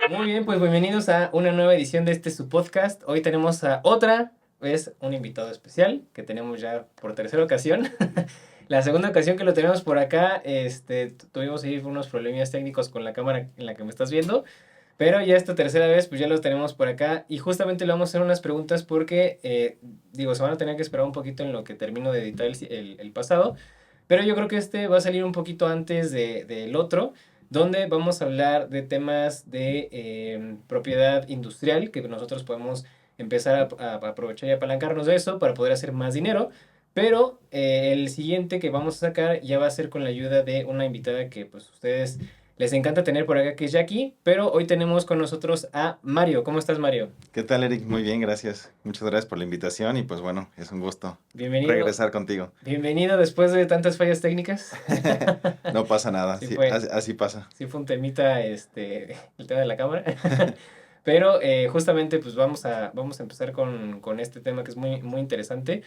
Muy bien, pues bienvenidos a una nueva edición de su podcast. Hoy tenemos a otra vez un invitado especial que tenemos ya por tercera ocasión. La segunda ocasión que lo tenemos por acá, tuvimos ahí unos problemas técnicos con la cámara en la que me estás viendo, pero ya esta tercera vez pues ya lo tenemos por acá y justamente le vamos a hacer unas preguntas porque, se van a tener que esperar un poquito en lo que termino de editar el pasado, pero yo creo que este va a salir un poquito antes del otro, donde vamos a hablar de temas de propiedad industrial, que nosotros podemos empezar a aprovechar y apalancarnos de eso para poder hacer más dinero. Pero el siguiente que vamos a sacar ya va a ser con la ayuda de una invitada que pues ustedes les encanta tener por acá, que es Jackie, pero hoy tenemos con nosotros a Mario. ¿Cómo estás, Mario? ¿Qué tal, Eric? Muy bien, gracias. Muchas gracias por la invitación y pues bueno, es un gusto Bienvenido, regresar contigo. bienvenido después de tantas fallas técnicas. No pasa nada, Sí sí, fue, así pasa. sí fue un temita, el tema de la cámara. Pero justamente pues vamos a empezar con este tema que es muy, muy interesante.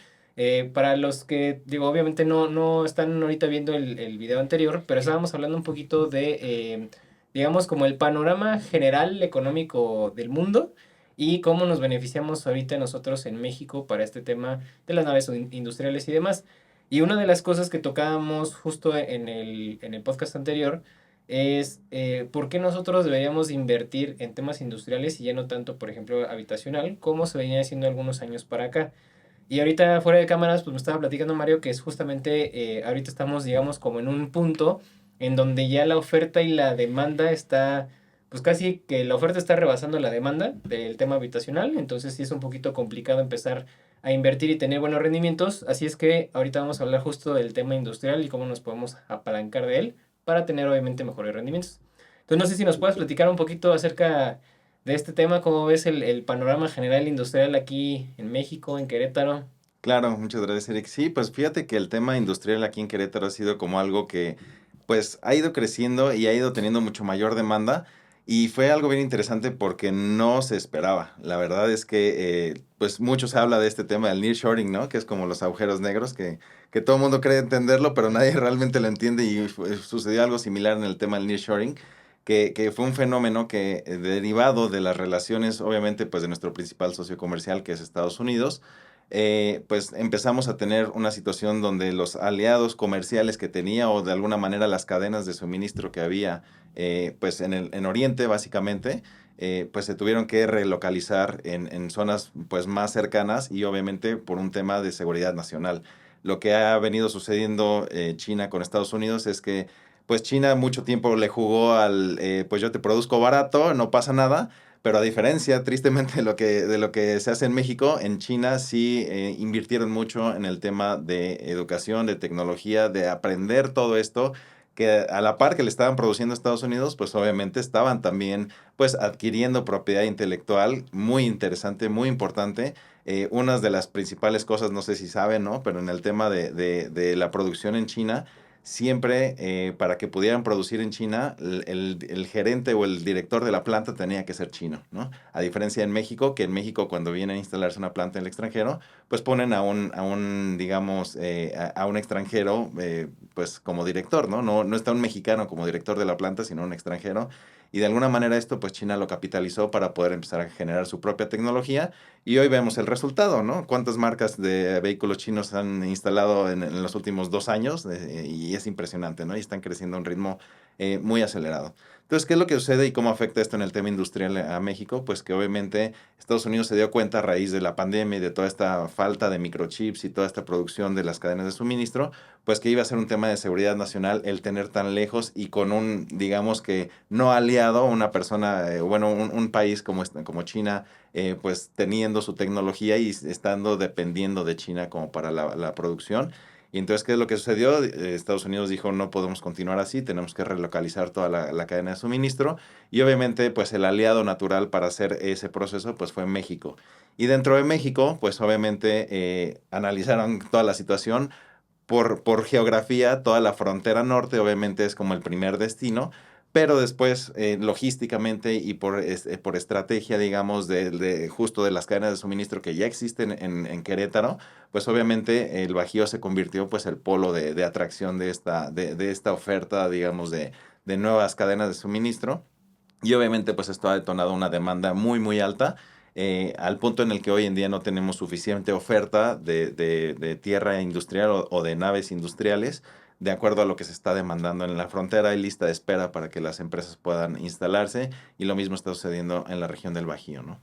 Para los que, digo, obviamente no están ahorita viendo el video anterior, pero estábamos hablando un poquito de, digamos, como el panorama general económico del mundo y cómo nos beneficiamos ahorita nosotros en México para este tema de las naves industriales y demás. Y una de las cosas que tocábamos justo en el podcast anterior es por qué nosotros deberíamos invertir en temas industriales y ya no tanto, por ejemplo, habitacional, como se venía haciendo algunos años para acá. Y ahorita fuera de cámaras, pues me estaba platicando Mario que es justamente, ahorita estamos, digamos, como en un punto en donde ya la oferta y la demanda está, pues casi que la oferta está rebasando la demanda del tema habitacional, entonces sí es un poquito complicado empezar a invertir y tener buenos rendimientos, así es que ahorita vamos a hablar justo del tema industrial y cómo nos podemos apalancar de él para tener obviamente mejores rendimientos. Entonces no sé si nos puedes platicar un poquito acerca de este tema, cómo ves el panorama general industrial aquí en México, en Querétaro. Claro, muchas gracias, Eric. Sí, pues fíjate que el tema industrial aquí en Querétaro ha sido como algo que pues ha ido creciendo y ha ido teniendo mucho mayor demanda y fue algo bien interesante porque no se esperaba. La verdad es que pues mucho se habla de este tema del nearshoring, ¿no? Que es como los agujeros negros que todo el mundo cree entenderlo, pero nadie realmente lo entiende y sucedió algo similar en el tema del nearshoring. Que fue un fenómeno que derivado de las relaciones, obviamente, pues de nuestro principal socio comercial, que es Estados Unidos, pues empezamos a tener una situación donde los aliados comerciales que tenía o de alguna manera las cadenas de suministro que había pues en Oriente básicamente, pues se tuvieron que relocalizar en zonas pues más cercanas y obviamente por un tema de seguridad nacional. Lo que ha venido sucediendo China con Estados Unidos es que pues China mucho tiempo le jugó al pues yo te produzco barato, no pasa nada, pero a diferencia, tristemente, de lo que se hace en México, en China sí invirtieron mucho en el tema de educación, de tecnología, de aprender todo esto, que a la par que le estaban produciendo a Estados Unidos, pues obviamente estaban también pues adquiriendo propiedad intelectual muy interesante, muy importante. Unas de las principales cosas, no sé si saben, ¿no? Pero en el tema de la producción en China, siempre para que pudieran producir en China, el gerente o el director de la planta tenía que ser chino, ¿no? A diferencia en México, que en México cuando viene a instalarse una planta en el extranjero, pues ponen a un digamos, a un extranjero, pues como director, ¿no? No está un mexicano como director de la planta, sino un extranjero. Y de alguna manera esto, pues China lo capitalizó para poder empezar a generar su propia tecnología. Y hoy vemos el resultado, ¿no? ¿Cuántas marcas de vehículos chinos han instalado en los últimos 2 años? Y es impresionante, ¿no? Y están creciendo a un ritmo muy acelerado. Entonces, ¿qué es lo que sucede y cómo afecta esto en el tema industrial a México? Pues que obviamente Estados Unidos se dio cuenta a raíz de la pandemia y de toda esta falta de microchips y toda esta producción de las cadenas de suministro, pues que iba a ser un tema de seguridad nacional el tener tan lejos y con un, digamos que no aliado, una persona, bueno, un país como China, pues teniendo su tecnología y estando dependiendo de China como para la producción. Y entonces, ¿qué es lo que sucedió? Estados Unidos dijo, no podemos continuar así, tenemos que relocalizar toda la cadena de suministro. Y obviamente, pues el aliado natural para hacer ese proceso, pues fue México. Y dentro de México, pues obviamente analizaron toda la situación. Por geografía, toda la frontera norte obviamente es como el primer destino, pero después, logísticamente y por estrategia, digamos, justo de las cadenas de suministro que ya existen en Querétaro, pues obviamente el Bajío se convirtió pues el polo de atracción de esta oferta, digamos, de nuevas cadenas de suministro. Y obviamente pues esto ha detonado una demanda muy muy alta, al punto en el que hoy en día no tenemos suficiente oferta de tierra industrial o de naves industriales. De acuerdo a lo que se está demandando en la frontera, hay lista de espera para que las empresas puedan instalarse, y lo mismo está sucediendo en la región del Bajío, ¿no?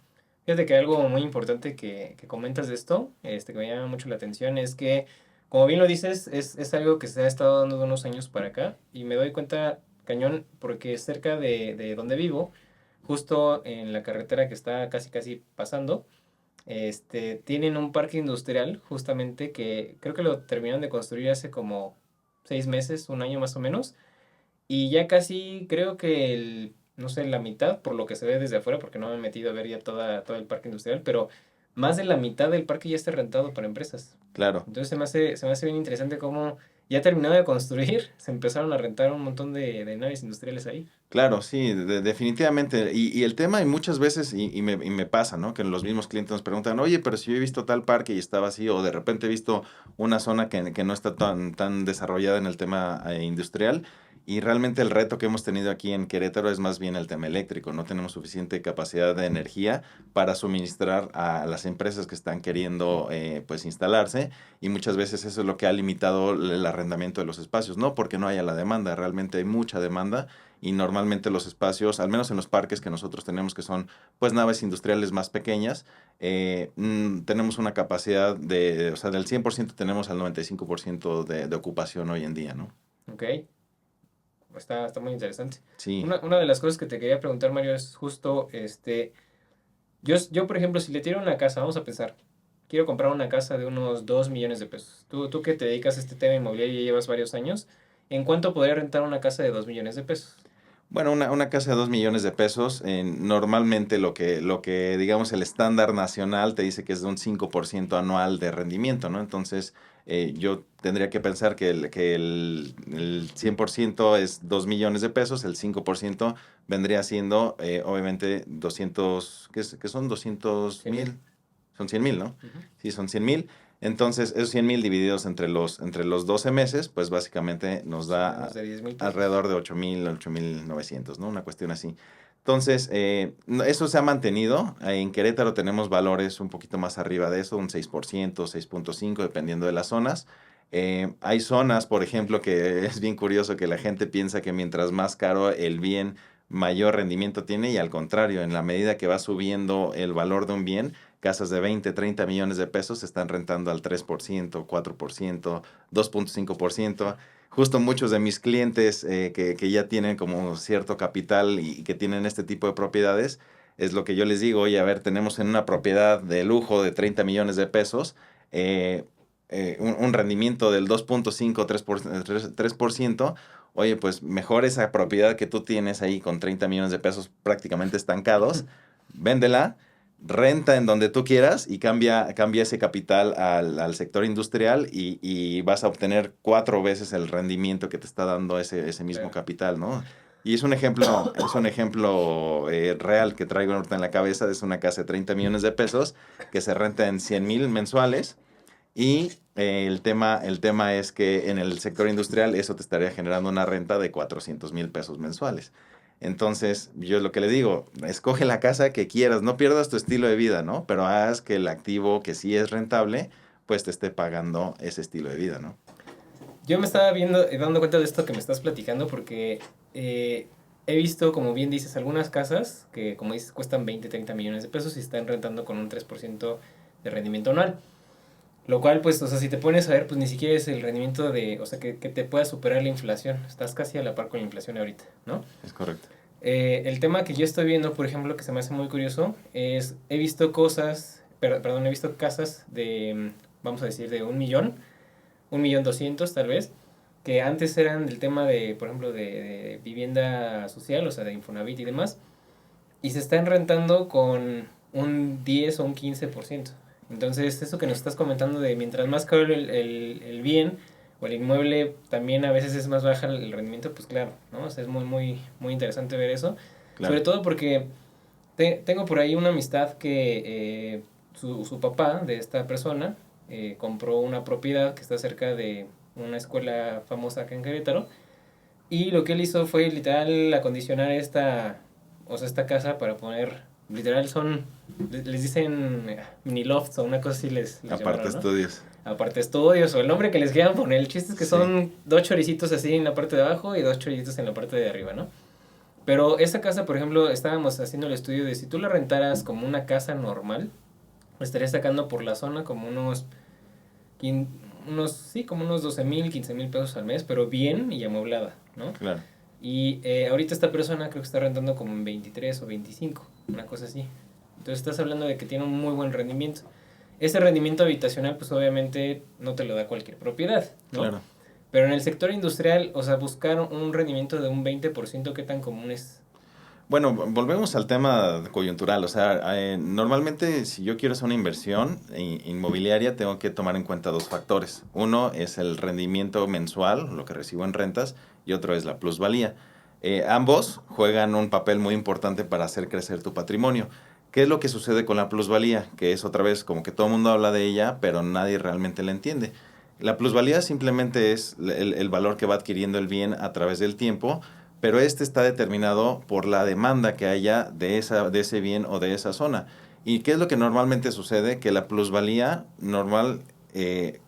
Fíjate que algo muy importante que comentas de esto, que me llama mucho la atención, es que, como bien lo dices, es algo que se ha estado dando de unos años para acá y me doy cuenta cañón porque cerca de donde vivo, justo en la carretera que está casi casi pasando, tienen un parque industrial justamente que creo que lo terminaron de construir hace como 6 meses, un año más o menos. Y ya casi creo que no sé, la mitad, por lo que se ve desde afuera, porque no me he metido a ver ya todo el parque industrial, pero más de la mitad del parque ya está rentado para empresas. Claro. Entonces se me hace bien interesante cómo ya terminado de construir, se empezaron a rentar un montón de naves industriales ahí. Claro, sí, definitivamente. Y el tema, y muchas veces, y me pasa, ¿no? Que los mismos clientes nos preguntan, oye, pero si yo he visto tal parque y estaba así, o de repente he visto una zona que no está tan desarrollada en el tema industrial, y realmente el reto que hemos tenido aquí en Querétaro es más bien el tema eléctrico. No tenemos suficiente capacidad de energía para suministrar a las empresas que están queriendo, pues, instalarse, y muchas veces eso es lo que ha limitado el arrendamiento de los espacios, no porque no haya la demanda, realmente hay mucha demanda, y normalmente los espacios, al menos en los parques que nosotros tenemos, que son pues naves industriales más pequeñas, tenemos una capacidad o sea, del 100% tenemos al 95% de ocupación hoy en día, ¿no? Ok, está muy interesante. Sí, Una de las cosas que te quería preguntar, Mario, es justo, yo, por ejemplo, si le tiro una casa, vamos a pensar, quiero comprar una casa de unos 2 millones de pesos. Tú que te dedicas a este tema inmobiliario y llevas varios años, ¿en cuánto podría rentar una casa de 2 millones de pesos? bueno, una casa de 2 millones de pesos, normalmente lo que, digamos, el estándar nacional te dice que es de un 5% anual de rendimiento, ¿no? Entonces, yo tendría que pensar que el 100% es 2 millones de pesos, el 5% vendría siendo, obviamente, 200, ¿qué son? 200 100 mil. mil, son 100,000, ¿no? Ujú. Sí, son 100,000. Entonces, esos 100,000 divididos entre los 12 meses, pues básicamente nos Son da menos de 10,000 pesos. alrededor de 8,900, ¿no? Una cuestión así. Entonces, eso se ha mantenido. En Querétaro tenemos valores un poquito más arriba de eso, un 6%, 6,5, dependiendo de las zonas. Hay zonas, por ejemplo, que es bien curioso que la gente piensa que mientras más caro el bien, mayor rendimiento tiene, y al contrario, en la medida que va subiendo el valor de un bien, casas de 20, 30 millones de pesos se están rentando al 3%, 4%, 2,5%. Justo muchos de mis clientes, que ya tienen como cierto capital y que tienen este tipo de propiedades, es lo que yo les digo: oye, a ver, tenemos en una propiedad de lujo de 30 millones de pesos, eh, un rendimiento del 2,5, 3%. Oye, pues mejor esa propiedad que tú tienes ahí con 30 millones de pesos prácticamente estancados, véndela, renta en donde tú quieras y cambia ese capital al sector industrial, y vas a obtener 4 veces el rendimiento que te está dando ese mismo Claro. capital, ¿no? Y es un ejemplo real que traigo ahorita en la cabeza. Es una casa de 30 millones de pesos que se renta en 100,000 mensuales, y el tema es que en el sector industrial eso te estaría generando una renta de 400,000 pesos mensuales. Entonces, yo lo que le digo: escoge la casa que quieras, no pierdas tu estilo de vida, ¿no? Pero haz que el activo que sí es rentable, pues te esté pagando ese estilo de vida, ¿no? Yo me estaba dando cuenta de esto que me estás platicando porque eh, he visto, como bien dices, algunas casas que, como dices, cuestan 20, 30 millones de pesos y están rentando con un 3% de rendimiento anual. Lo cual, pues, o sea, si te pones a ver, pues ni siquiera es el rendimiento o sea, que te pueda superar la inflación. Estás casi a la par con la inflación ahorita, ¿no? Es correcto. El tema que yo estoy viendo, por ejemplo, que se me hace muy curioso, he visto perdón, he visto casas vamos a decir, de 1 millón, 1,200,000 tal vez, que antes eran del tema de, por ejemplo, de vivienda social, o sea, de Infonavit y demás, y se están rentando con un 10 o un 15%. Entonces, eso que nos estás comentando de mientras más caro el bien o el inmueble, también a veces es más baja el rendimiento, pues claro, ¿no? O sea, es muy, muy, muy interesante ver eso. Sobre Claro. todo porque tengo por ahí una amistad que su papá de esta persona compró una propiedad que está cerca de una escuela famosa acá en Querétaro y lo que él hizo fue literal acondicionar o sea, esta casa para poner, literal les dicen mini lofts o una cosa así les Aparte llamaron, ¿no? estudios. Aparte estudios o el nombre que les quieran poner. El chiste es que Sí. son 2 choricitos así en la parte de abajo y 2 choricitos en la parte de arriba, ¿no? Pero esa casa, por ejemplo, estábamos haciendo el estudio de si tú la rentaras como una casa normal, estarías sacando por la zona como sí, como unos 12,000, 15,000 pesos al mes, pero bien y amueblada, ¿no? Claro. Y ahorita esta persona creo que está rentando como en 23 o 25, una cosa así. Entonces estás hablando de que tiene un muy buen rendimiento. Ese rendimiento habitacional, pues obviamente no te lo da cualquier propiedad, ¿no? Claro. Pero en el sector industrial, o sea, buscar un rendimiento de un 20%, ¿qué tan común es? Bueno, volvemos al tema coyuntural. O sea, normalmente si yo quiero hacer una inversión inmobiliaria, tengo que tomar en cuenta dos factores. Uno es el rendimiento mensual, lo que recibo en rentas, y otro es la plusvalía. Ambos juegan un papel muy importante para hacer crecer tu patrimonio. ¿Qué es lo que sucede con la plusvalía? Que es otra vez como que todo el mundo habla de ella, pero nadie realmente la entiende. La plusvalía simplemente es el valor que va adquiriendo el bien a través del tiempo, pero este está determinado por la demanda que haya de ese bien o de esa zona. ¿Y qué es lo que normalmente sucede? Que la plusvalía normal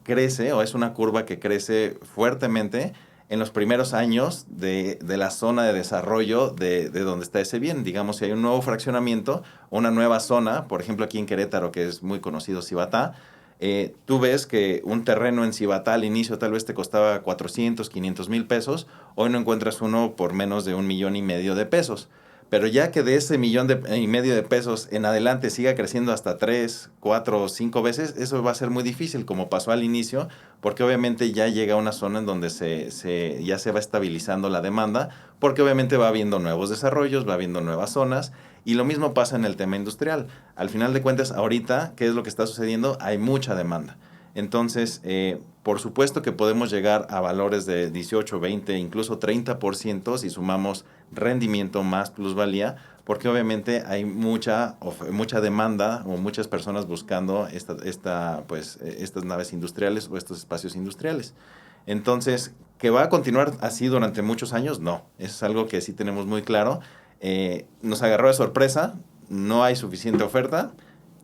crece, o es una curva que crece fuertemente en los primeros años de la zona de desarrollo de donde está ese bien. Digamos, si hay un nuevo fraccionamiento, una nueva zona, por ejemplo aquí en Querétaro, que es muy conocido, Cibatá, tú ves que un terreno en Cibatá al inicio tal vez te costaba 400, 500 mil pesos, hoy no encuentras uno por menos de 1,5 millones de pesos. Pero ya que de ese 1,5 millones de pesos en adelante siga creciendo hasta 3, 4 o 5 veces, eso va a ser muy difícil, como pasó al inicio, porque obviamente ya llega a una zona en donde ya se va estabilizando la demanda, porque obviamente va habiendo nuevos desarrollos, va habiendo nuevas zonas, y lo mismo pasa en el tema industrial. Al final de cuentas, ahorita, ¿qué es lo que está sucediendo? Hay mucha demanda. Entonces, por supuesto que podemos llegar a valores de 18, 20, incluso 30% si sumamos rendimiento más plusvalía, porque obviamente hay mucha demanda o muchas personas buscando estas naves industriales o estos espacios industriales. Entonces, ¿que va a continuar así durante muchos años? No, eso es algo que sí tenemos muy claro. Nos agarró de sorpresa, no hay suficiente oferta,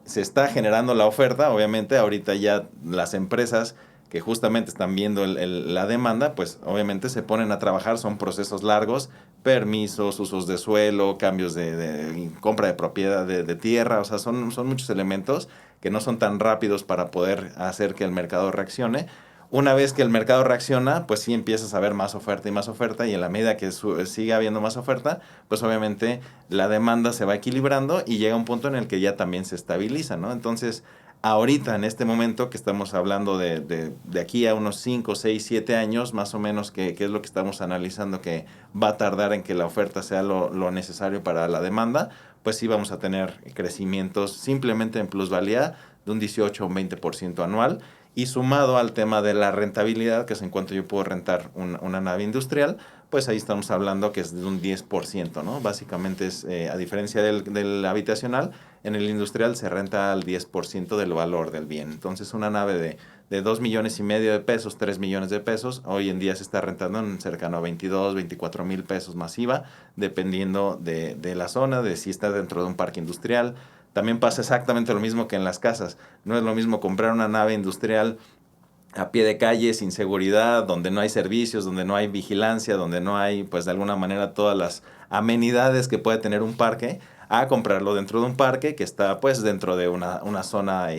se está generando la oferta, obviamente ahorita ya las empresas que justamente están viendo la demanda, pues obviamente se ponen a trabajar, son procesos largos, permisos, usos de suelo, cambios de compra de propiedad de tierra, o sea, son muchos elementos que no son tan rápidos para poder hacer que el mercado reaccione. Una vez que el mercado reacciona, pues sí empiezas a ver más oferta y en la medida que siga habiendo más oferta, pues obviamente la demanda se va equilibrando y llega un punto en el que ya también se estabiliza, ¿no? Entonces, ahorita, en este momento que estamos hablando de aquí a unos 5, 6, 7 años, más o menos, que es lo que estamos analizando que va a tardar en que la oferta sea lo necesario para la demanda, pues sí vamos a tener crecimientos simplemente en plusvalía de un 18 o un 20% anual. Y sumado al tema de la rentabilidad, que es en cuanto yo puedo rentar una nave industrial, pues ahí estamos hablando que es de un 10%, ¿no? Básicamente es, a diferencia del habitacional, en el industrial se renta al 10% del valor del bien. Entonces una nave de 2,5 millones de pesos, 3 millones de pesos, hoy en día se está rentando en cercano a 22, 24 mil pesos masiva, dependiendo de la zona, de si está dentro de un parque industrial. También pasa exactamente lo mismo que en las casas. No es lo mismo comprar una nave industrial a pie de calle, sin seguridad, donde no hay servicios, donde no hay vigilancia, donde no hay, pues de alguna manera, todas las amenidades que puede tener un parque, a comprarlo dentro de un parque que está, pues, dentro de una zona,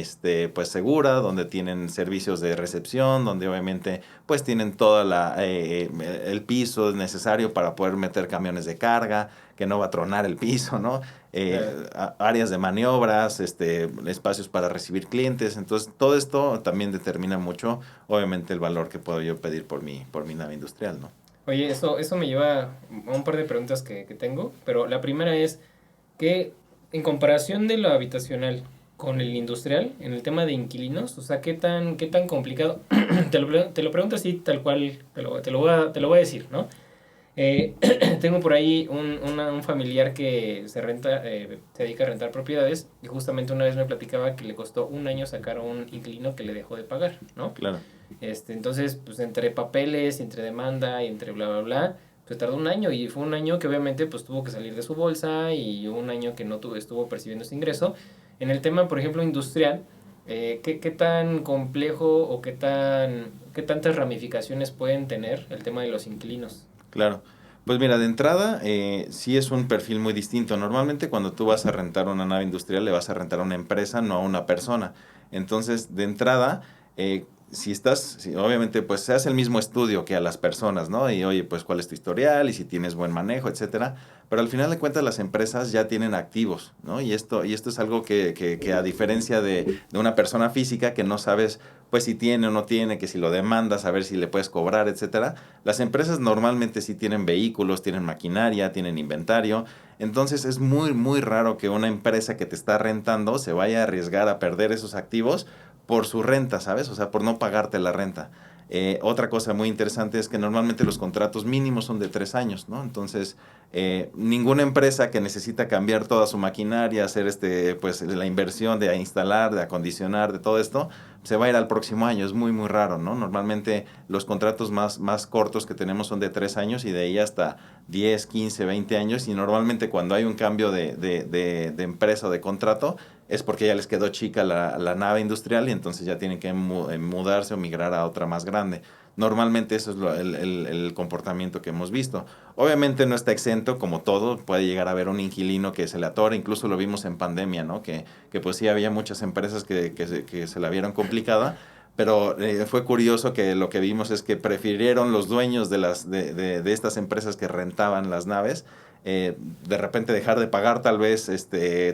pues, segura, donde tienen servicios de recepción, donde obviamente, pues, tienen todo el piso necesario para poder meter camiones de carga, que no va a tronar el piso, ¿no? Áreas de maniobras, espacios para recibir clientes. Entonces, todo esto también determina mucho, obviamente, el valor que puedo yo pedir por mi nave industrial, ¿no? Oye, eso me lleva a un par de preguntas que tengo, pero la primera es que en comparación de lo habitacional con el industrial, en el tema de inquilinos, o sea, ¿qué tan complicado? Te lo pregunto así, tal cual, te lo voy a decir, ¿no? Eh, tengo por ahí un familiar que se dedica a rentar propiedades y justamente una vez me platicaba que le costó un año sacar a un inquilino que le dejó de pagar, ¿no? Claro. Entonces, pues entre papeles, entre demanda y entre bla, bla, bla, se tardó un año y fue un año que obviamente pues tuvo que salir de su bolsa y un año que no estuvo percibiendo ese ingreso. En el tema, por ejemplo, industrial, ¿qué tan complejo o qué tantas ramificaciones pueden tener el tema de los inquilinos? Claro. Pues mira, de entrada, sí es un perfil muy distinto. Normalmente cuando tú vas a rentar una nave industrial, le vas a rentar a una empresa, no a una persona. Entonces, de entrada, si obviamente, pues se hace el mismo estudio que a las personas, ¿no? Y oye, pues cuál es tu historial y si tienes buen manejo, etcétera. Pero al final de cuentas, las empresas ya tienen activos, ¿no? Y esto es algo que a diferencia de una persona física que no sabes, pues si tiene o no tiene, que si lo demandas, a ver si le puedes cobrar, etcétera. Las empresas normalmente sí tienen vehículos, tienen maquinaria, tienen inventario. Entonces es muy, muy raro que una empresa que te está rentando se vaya a arriesgar a perder esos activos por su renta, ¿sabes? O sea, por no pagarte la renta. Otra cosa muy interesante es que normalmente los contratos mínimos son de 3 años, ¿no? Entonces, ninguna empresa que necesita cambiar toda su maquinaria, hacer pues, la inversión de instalar, de acondicionar, de todo esto, se va a ir al próximo año. Es muy, muy raro, ¿no? Normalmente los contratos más cortos que tenemos son de 3 años y de ahí hasta 10, 15, 20 años. Y normalmente cuando hay un cambio de empresa o de contrato, es porque ya les quedó chica la nave industrial y entonces ya tienen que mudarse o migrar a otra más grande. Normalmente eso es el comportamiento que hemos visto. Obviamente no está exento, como todo, puede llegar a haber un inquilino que se le atora, incluso lo vimos en pandemia, ¿no? Que pues sí había muchas empresas que se la vieron complicada, pero fue curioso que lo que vimos es que prefirieron los dueños de estas empresas que rentaban las naves, de repente dejar de pagar tal vez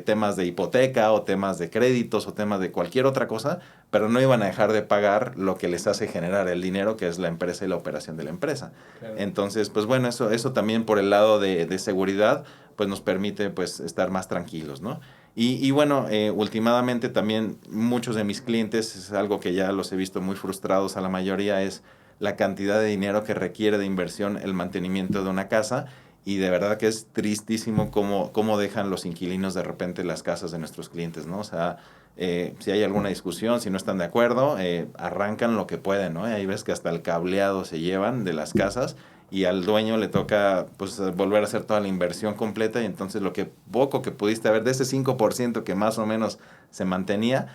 temas de hipoteca o temas de créditos o temas de cualquier otra cosa, pero no iban a dejar de pagar lo que les hace generar el dinero, que es la empresa y la operación de la empresa. Claro. Entonces, pues bueno, eso también por el lado de seguridad, pues nos permite pues estar más tranquilos, ¿no? Y bueno, últimamente también muchos de mis clientes, es algo que ya los he visto muy frustrados a la mayoría, es la cantidad de dinero que requiere de inversión el mantenimiento de una casa. Y de verdad que es tristísimo cómo dejan los inquilinos de repente las casas de nuestros clientes, ¿no? O sea, si hay alguna discusión, si no están de acuerdo, arrancan lo que pueden, ¿no? Y ahí ves que hasta el cableado se llevan de las casas y al dueño le toca pues volver a hacer toda la inversión completa y entonces lo que poco que pudiste haber de ese 5% que más o menos se mantenía,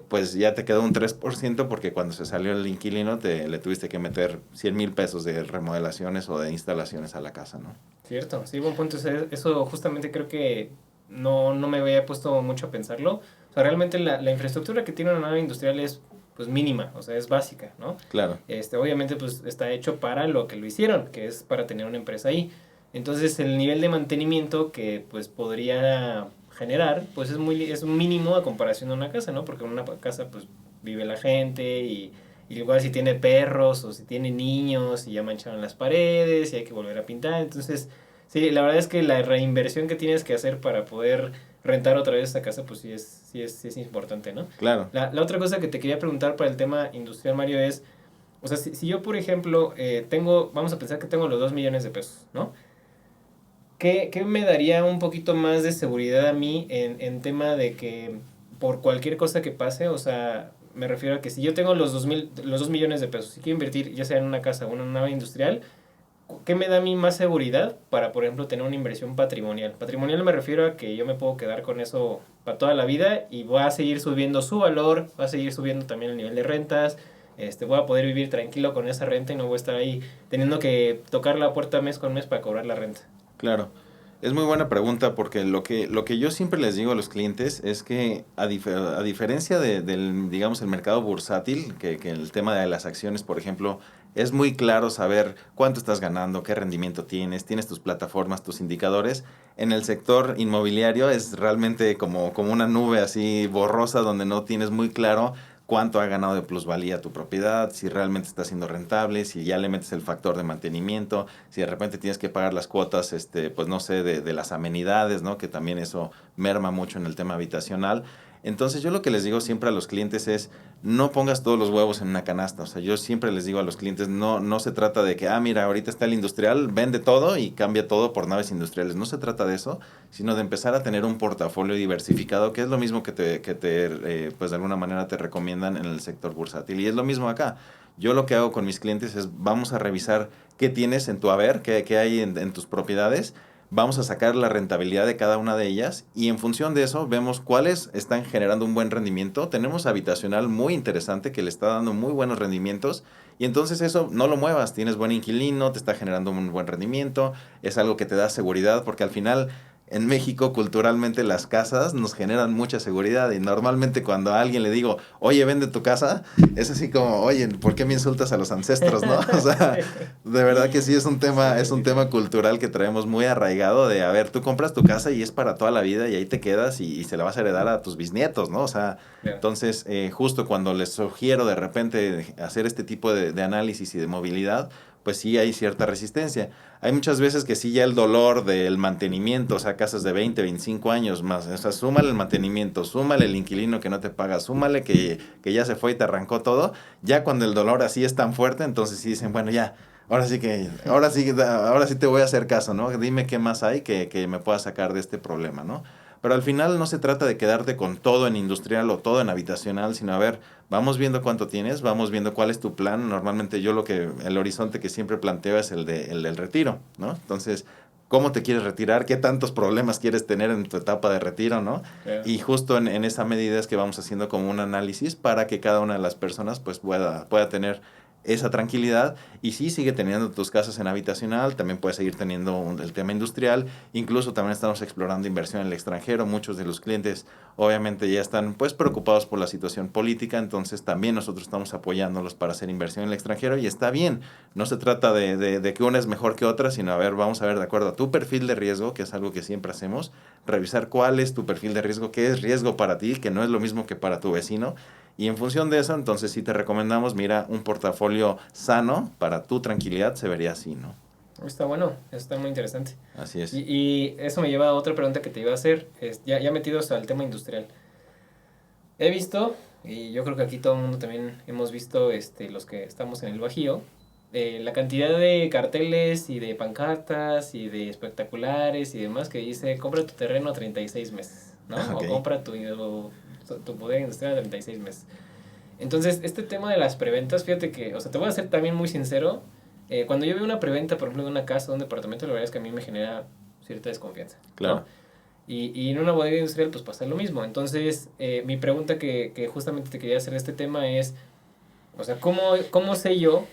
pues ya te quedó un 3% porque cuando se salió el inquilino le tuviste que meter 100,000 pesos de remodelaciones o de instalaciones a la casa, ¿no? Cierto, sí, buen punto. Eso justamente creo que no me había puesto mucho a pensarlo. O sea, realmente la infraestructura que tiene una nave industrial es pues mínima, o sea, es básica, ¿no? Claro. Obviamente pues está hecho para lo que lo hicieron, que es para tener una empresa ahí. Entonces el nivel de mantenimiento que pues podría generar pues es un mínimo a comparación de una casa, ¿no? Porque en una casa pues vive la gente y igual si tiene perros o si tiene niños y ya mancharon las paredes y hay que volver a pintar. Entonces, sí, la verdad es que la reinversión que tienes que hacer para poder rentar otra vez esa casa, pues sí es importante, ¿no? Claro. La otra cosa que te quería preguntar para el tema industrial, Mario, es, o sea, si yo, por ejemplo, vamos a pensar que tengo los 2 millones de pesos, ¿no? ¿Qué me daría un poquito más de seguridad a mí en tema de que por cualquier cosa que pase, o sea, me refiero a que si yo tengo los 2 millones de pesos y quiero invertir ya sea en una casa o en una nave industrial, ¿qué me da a mí más seguridad para, por ejemplo, tener una inversión patrimonial? Patrimonial me refiero a que yo me puedo quedar con eso para toda la vida y va a seguir subiendo su valor, va a seguir subiendo también el nivel de rentas, voy a poder vivir tranquilo con esa renta y no voy a estar ahí teniendo que tocar la puerta mes con mes para cobrar la renta. Claro. Es muy buena pregunta porque lo que yo siempre les digo a los clientes es que a diferencia del, digamos, el mercado bursátil, que el tema de las acciones, por ejemplo, es muy claro saber cuánto estás ganando, qué rendimiento tienes tus plataformas, tus indicadores. En el sector inmobiliario es realmente como una nube así borrosa donde no tienes muy claro cuánto ha ganado de plusvalía tu propiedad, si realmente está siendo rentable, si ya le metes el factor de mantenimiento, si de repente tienes que pagar las cuotas, pues no sé, de las amenidades, ¿no? Que también eso merma mucho en el tema habitacional. Entonces yo lo que les digo siempre a los clientes es, no pongas todos los huevos en una canasta. O sea, yo siempre les digo a los clientes, no se trata de que, mira, ahorita está el industrial, vende todo y cambia todo por naves industriales. No se trata de eso, sino de empezar a tener un portafolio diversificado, que es lo mismo pues de alguna manera te recomiendan en el sector bursátil. Y es lo mismo acá. Yo lo que hago con mis clientes es vamos a revisar qué tienes en tu haber, qué hay en tus propiedades, vamos a sacar la rentabilidad de cada una de ellas y en función de eso vemos cuáles están generando un buen rendimiento. Tenemos habitacional muy interesante que le está dando muy buenos rendimientos y entonces eso no lo muevas, tienes buen inquilino, te está generando un buen rendimiento, es algo que te da seguridad porque al final en México culturalmente las casas nos generan mucha seguridad y normalmente cuando a alguien le digo, oye, vende tu casa, es así como, oye, ¿por qué me insultas a los ancestros, no? O sea, Sí. de verdad que sí Sí, es un sí, sí. tema cultural que traemos muy arraigado de, a ver, tú compras tu casa y es para toda la vida y ahí te quedas y se la vas a heredar a tus bisnietos, ¿no? O sea, Claro. entonces justo cuando les sugiero de repente hacer este tipo de análisis y de movilidad, pues sí hay cierta resistencia. Hay muchas veces que sí ya el dolor del mantenimiento, o sea, casas de 20, 25 años más, o sea, súmale el mantenimiento, súmale el inquilino que no te paga, súmale que ya se fue y te arrancó todo, ya cuando el dolor así es tan fuerte, entonces sí dicen, bueno, ya, ahora sí te voy a hacer caso, ¿no? Dime qué más hay que me pueda sacar de este problema, ¿no? Pero al final no se trata de quedarte con todo en industrial o todo en habitacional, sino a ver, vamos viendo cuánto tienes, vamos viendo cuál es tu plan. Normalmente el horizonte que siempre planteo es el del retiro, ¿no? Entonces, ¿cómo te quieres retirar? ¿Qué tantos problemas quieres tener en tu etapa de retiro, ¿no? Claro. Y justo en esa medida es que vamos haciendo como un análisis para que cada una de las personas pues pueda tener esa tranquilidad y sí sigue teniendo tus casas en habitacional, también puedes seguir teniendo el tema industrial, incluso también estamos explorando inversión en el extranjero, muchos de los clientes obviamente ya están pues preocupados por la situación política, entonces también nosotros estamos apoyándolos para hacer inversión en el extranjero y está bien, no se trata de que una es mejor que otra, sino a ver, vamos a ver de acuerdo a tu perfil de riesgo, que es algo que siempre hacemos, revisar cuál es tu perfil de riesgo, qué es riesgo para ti, que no es lo mismo que para tu vecino, y en función de eso, entonces sí te recomendamos, mira, un portafolio sano para tu tranquilidad se vería así, ¿no? Está bueno, está muy interesante. Así es. Y eso me lleva a otra pregunta que te iba a hacer, ya metidos al tema industrial. He visto, y yo creo que aquí todo el mundo también hemos visto, los que estamos en el Bajío, la cantidad de carteles y de pancartas y de espectaculares y demás que dice, compra tu terreno a 36 meses, ¿no? Ok, O compra tu poder industrial a 36 meses. Entonces, este tema de las preventas, fíjate que, o sea, te voy a ser también muy sincero, cuando yo veo una preventa, por ejemplo, de una casa, de un departamento, la verdad es que a mí me genera cierta desconfianza, ¿no? claro. Y en una bodega industrial pues pasa lo mismo. Entonces, mi pregunta que justamente te quería hacer de este tema es, o sea, ¿cómo sé yo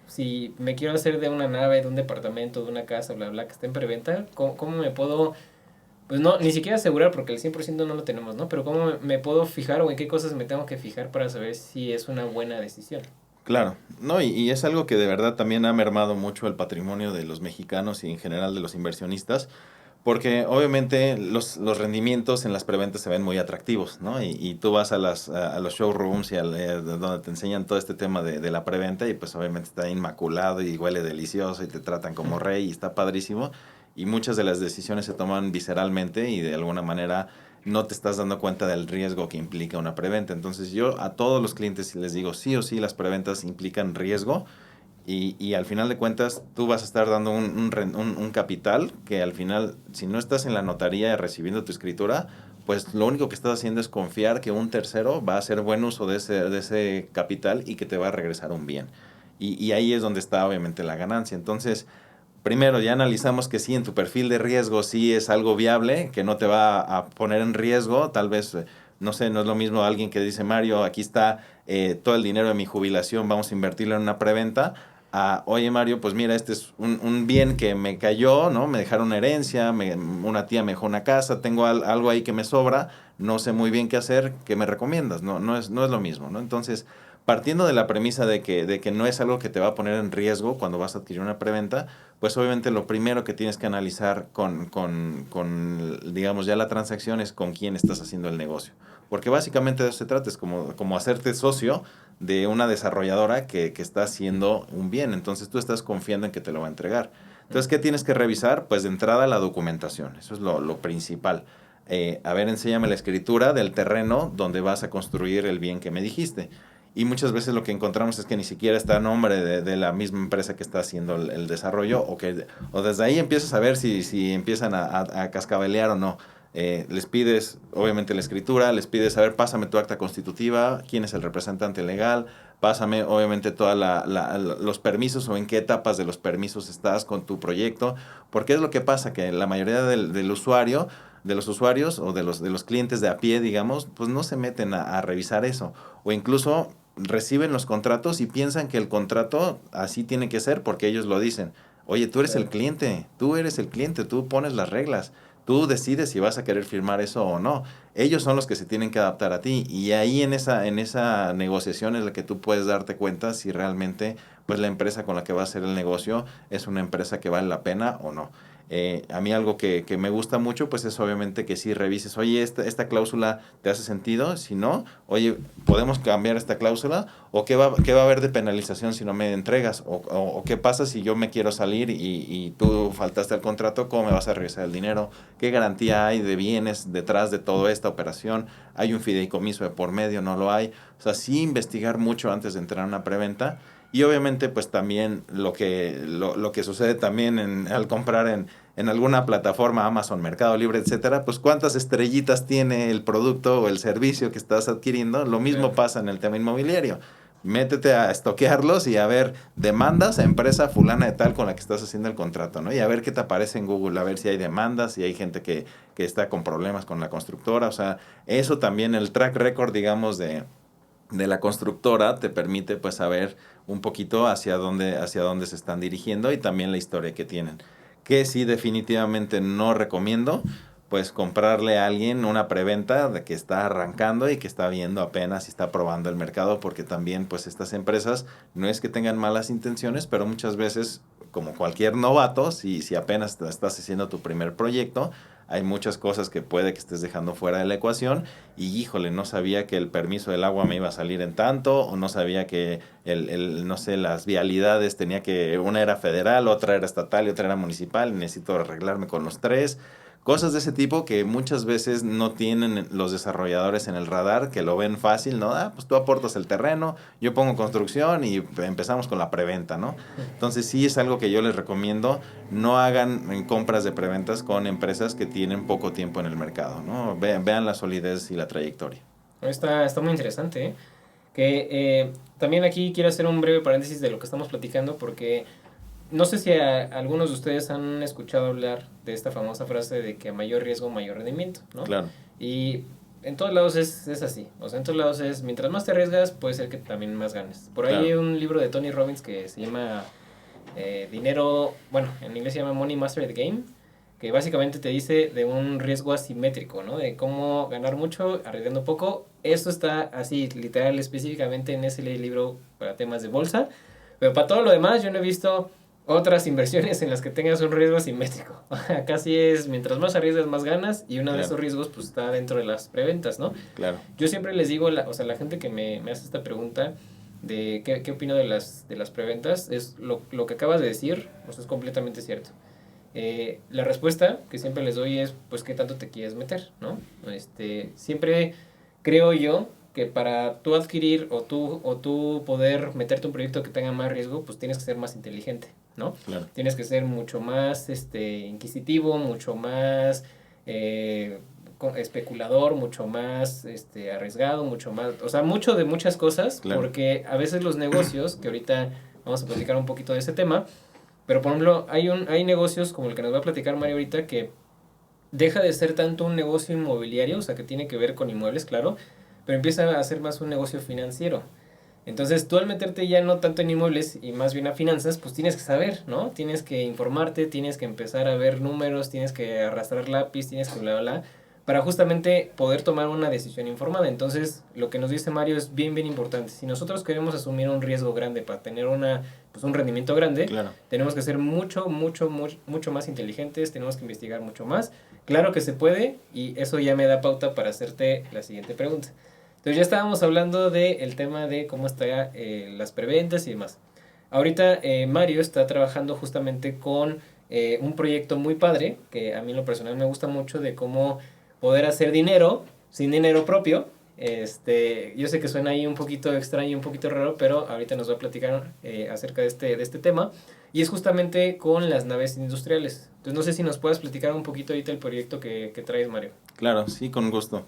si me quiero hacer de una nave, de un departamento, de una casa, bla, bla, que esté en preventa? ¿Cómo me puedo, pues no, ni siquiera asegurar porque el 100% no lo tenemos, ¿no? Pero ¿cómo me puedo fijar o en qué cosas me tengo que fijar para saber si es una buena decisión? Claro, no, y es algo que de verdad también ha mermado mucho el patrimonio de los mexicanos y en general de los inversionistas, porque obviamente los rendimientos en las preventas se ven muy atractivos, ¿no? Y tú vas a los showrooms y donde te enseñan todo este tema de la preventa y pues obviamente está inmaculado y huele delicioso y te tratan como rey y está padrísimo. Y muchas de las decisiones se toman visceralmente y de alguna manera no te estás dando cuenta del riesgo que implica una preventa. Entonces yo a todos los clientes les digo, sí o sí las preventas implican riesgo y al final de cuentas tú vas a estar dando un capital que al final, si no estás en la notaría recibiendo tu escritura, pues lo único que estás haciendo es confiar que un tercero va a hacer buen uso de ese capital y que te va a regresar un bien. Y ahí es donde está obviamente la ganancia. Entonces, primero ya analizamos que sí, en tu perfil de riesgo sí es algo viable, que no te va a poner en riesgo, tal vez, no sé, no es lo mismo alguien que dice, Mario, aquí está todo el dinero de mi jubilación, vamos a invertirlo en una preventa, oye Mario, pues mira, este es un bien que me cayó, ¿no? Me dejaron una herencia, una tía me dejó una casa, tengo algo ahí que me sobra, no sé muy bien qué hacer, ¿qué me recomiendas? No es lo mismo, ¿no? Entonces, partiendo de la premisa de que no es algo que te va a poner en riesgo cuando vas a adquirir una preventa, pues obviamente lo primero que tienes que analizar digamos, ya la transacción es con quién estás haciendo el negocio. Porque básicamente de eso se trata, es como hacerte socio de una desarrolladora que está haciendo un bien. Entonces tú estás confiando en que te lo va a entregar. Entonces, ¿qué tienes que revisar? Pues de entrada la documentación, eso es lo principal. A ver, enséñame la escritura del terreno donde vas a construir el bien que me dijiste. Y muchas veces lo que encontramos es que ni siquiera está a nombre de la misma empresa que está haciendo el desarrollo o desde ahí empiezas a ver si empiezan a cascabelear o no. Les pides, obviamente, la escritura, les pides, a ver, pásame tu acta constitutiva, quién es el representante legal, pásame obviamente todos los permisos o en qué etapas de los permisos estás con tu proyecto, porque es lo que pasa, que la mayoría del usuario, de los usuarios o de los clientes de a pie, digamos, pues no se meten a revisar eso, o incluso reciben los contratos y piensan que el contrato así tiene que ser porque ellos lo dicen. Oye, tú eres el Claro. cliente, tú eres el cliente, tú pones las reglas, tú decides si vas a querer firmar eso o no. Ellos son los que se tienen que adaptar a ti y ahí en esa negociación es la que tú puedes darte cuenta si realmente pues la empresa con la que va a hacer el negocio es una empresa que vale la pena o no. A mí algo que me gusta mucho pues es obviamente que si revises, oye, esta cláusula te hace sentido, si no, oye, podemos cambiar esta cláusula o qué va a haber de penalización si no me entregas o qué pasa si yo me quiero salir y tú faltaste al contrato, ¿cómo me vas a regresar el dinero? ¿Qué garantía hay de bienes detrás de toda esta operación? ¿Hay un fideicomiso de por medio? ¿No lo hay? O sea, sí investigar mucho antes de entrar a una preventa. Y obviamente, pues también lo que sucede también al comprar en alguna plataforma, Amazon, Mercado Libre, etcétera, pues cuántas estrellitas tiene el producto o el servicio que estás adquiriendo. Lo mismo Claro. pasa en el tema inmobiliario. Métete a estoquearlos y a ver demandas a empresa fulana de tal con la que estás haciendo el contrato, ¿no? Y a ver qué te aparece en Google, a ver si hay demandas, si hay gente que está con problemas con la constructora. O sea, eso también, el track record, digamos, de la constructora te permite pues saber un poquito hacia dónde se están dirigiendo y también la historia que tienen. Que sí definitivamente no recomiendo pues comprarle a alguien una preventa de que está arrancando y que está viendo apenas y está probando el mercado, porque también pues estas empresas no es que tengan malas intenciones, pero muchas veces como cualquier novato, si apenas estás haciendo tu primer proyecto, hay muchas cosas que puede que estés dejando fuera de la ecuación y híjole, no sabía que el permiso del agua me iba a salir en tanto, o no sabía que no sé, las vialidades tenía que, una era federal, otra era estatal y otra era municipal, y necesito arreglarme con los tres. Cosas de ese tipo que muchas veces no tienen los desarrolladores en el radar, que lo ven fácil, ¿no? Pues tú aportas el terreno, yo pongo construcción y empezamos con la preventa, ¿no? Entonces sí es algo que yo les recomiendo, no hagan compras de preventas con empresas que tienen poco tiempo en el mercado, ¿no? Vean la solidez y la trayectoria. Está muy interesante, ¿eh? Que también aquí quiero hacer un breve paréntesis de lo que estamos platicando porque no sé si algunos de ustedes han escuchado hablar de esta famosa frase de que a mayor riesgo, mayor rendimiento, ¿no? Claro, Y en todos lados es así. O sea, en todos lados es, mientras más te arriesgas, puede ser que también más ganes. Por ahí claro, hay un libro de Tony Robbins que se llama Dinero, bueno, en inglés se llama Money Master the Game, que básicamente te dice de un riesgo asimétrico, ¿no? De cómo ganar mucho arriesgando poco. Eso está así, literal, específicamente en ese libro para temas de bolsa. Pero para todo lo demás, yo no he visto otras inversiones en las que tengas un riesgo asimétrico. Casi es, mientras más arriesgas, más ganas. Y uno de claro, esos riesgos, pues, está dentro de las preventas, ¿no? claro, Yo siempre les digo, o sea, la gente que me hace esta pregunta de qué opino de las preventas, es lo que acabas de decir, pues es completamente cierto. La respuesta que siempre les doy es, pues, ¿qué tanto te quieres meter, no? Siempre creo yo que para tú adquirir o tú poder meterte un proyecto que tenga más riesgo, pues tienes que ser más inteligente, ¿no? claro, Tienes que ser mucho más inquisitivo, mucho más eh, especulador, mucho más arriesgado, mucho más, o sea, mucho de muchas cosas, claro, porque a veces los negocios, que ahorita vamos a platicar un poquito de ese tema, pero por ejemplo, hay negocios como el que nos va a platicar Mario ahorita que deja de ser tanto un negocio inmobiliario, o sea, que tiene que ver con inmuebles, claro, pero empieza a ser más un negocio financiero. Entonces, tú al meterte ya no tanto en inmuebles y más bien a finanzas, pues tienes que saber, ¿no? Tienes que informarte, tienes que empezar a ver números, tienes que arrastrar lápiz, tienes que bla, bla, bla, para justamente poder tomar una decisión informada. Entonces, lo que nos dice Mario es bien, bien importante. Si nosotros queremos asumir un riesgo grande para tener pues un rendimiento grande, claro. tenemos que ser mucho, mucho, mucho, mucho más inteligentes, tenemos que investigar mucho más. Claro que se puede y eso ya me da pauta para hacerte la siguiente pregunta. Entonces ya estábamos hablando del tema de cómo están las preventas y demás. Ahorita Mario está trabajando justamente con un proyecto muy padre, que a mí en lo personal me gusta mucho, de cómo poder hacer dinero sin dinero propio. Yo sé que suena ahí un poquito extraño, un poquito raro, pero ahorita nos va a platicar acerca de este tema. Y es justamente con las naves industriales. Entonces no sé si nos puedes platicar un poquito ahorita el proyecto que traes, Mario. Claro, sí, con gusto.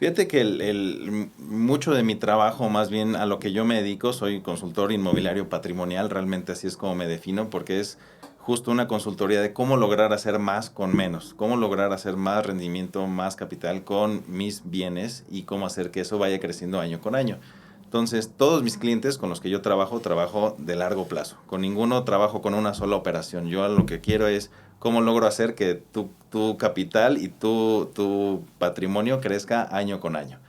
Fíjate que mucho de mi trabajo, más bien a lo que yo me dedico, soy consultor inmobiliario patrimonial, realmente así es como me defino, porque es justo una consultoría de cómo lograr hacer más con menos, cómo lograr hacer más rendimiento, más capital con mis bienes y cómo hacer que eso vaya creciendo año con año. Entonces, todos mis clientes con los que yo trabajo de largo plazo. Con ninguno trabajo con una sola operación. Yo lo que quiero es cómo logro hacer que tu capital y tu patrimonio crezca año con año.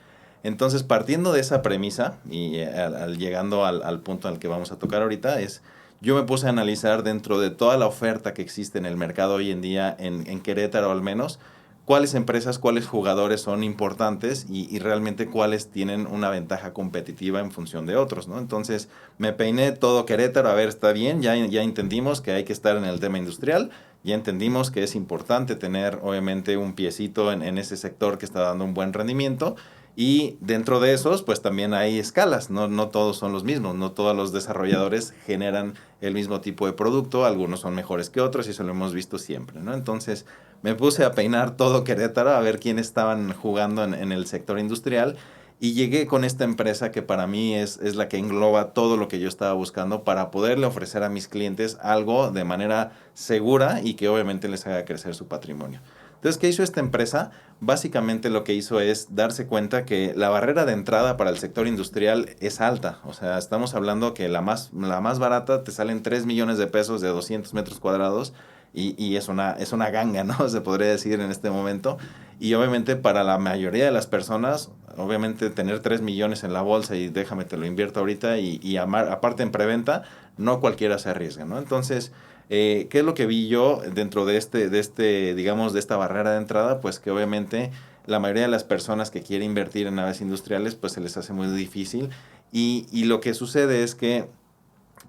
Entonces, partiendo de esa premisa y llegando al punto al que vamos a tocar ahorita, yo me puse a analizar dentro de toda la oferta que existe en el mercado hoy en día, en Querétaro al menos, cuáles empresas, cuáles jugadores son importantes y realmente cuáles tienen una ventaja competitiva en función de otros, ¿no? Entonces me peiné todo Querétaro, a ver, está bien, ya entendimos que hay que estar en el tema industrial, ya entendimos que es importante tener obviamente un piecito en ese sector que está dando un buen rendimiento. Y dentro de esos, pues también hay escalas, no todos son los mismos, no todos los desarrolladores generan el mismo tipo de producto, algunos son mejores que otros y eso lo hemos visto siempre, ¿no? Entonces, me puse a peinar todo Querétaro a ver quién estaban jugando en el sector industrial y llegué con esta empresa que para mí es la que engloba todo lo que yo estaba buscando para poderle ofrecer a mis clientes algo de manera segura y que obviamente les haga crecer su patrimonio. Entonces, ¿qué hizo esta empresa? Básicamente lo que hizo es darse cuenta que la barrera de entrada para el sector industrial es alta. O sea, estamos hablando que la más barata te salen 3 millones de pesos de 200 metros cuadrados y es una ganga, ¿no? Se podría decir en este momento. Y obviamente para la mayoría de las personas, obviamente tener 3 millones en la bolsa y déjame te lo invierto ahorita aparte en preventa, no cualquiera se arriesga, ¿no? Entonces, ¿qué es lo que vi yo dentro digamos, de esta barrera de entrada? Pues que obviamente la mayoría de las personas que quieren invertir en naves industriales, pues se les hace muy difícil. Y lo que sucede es que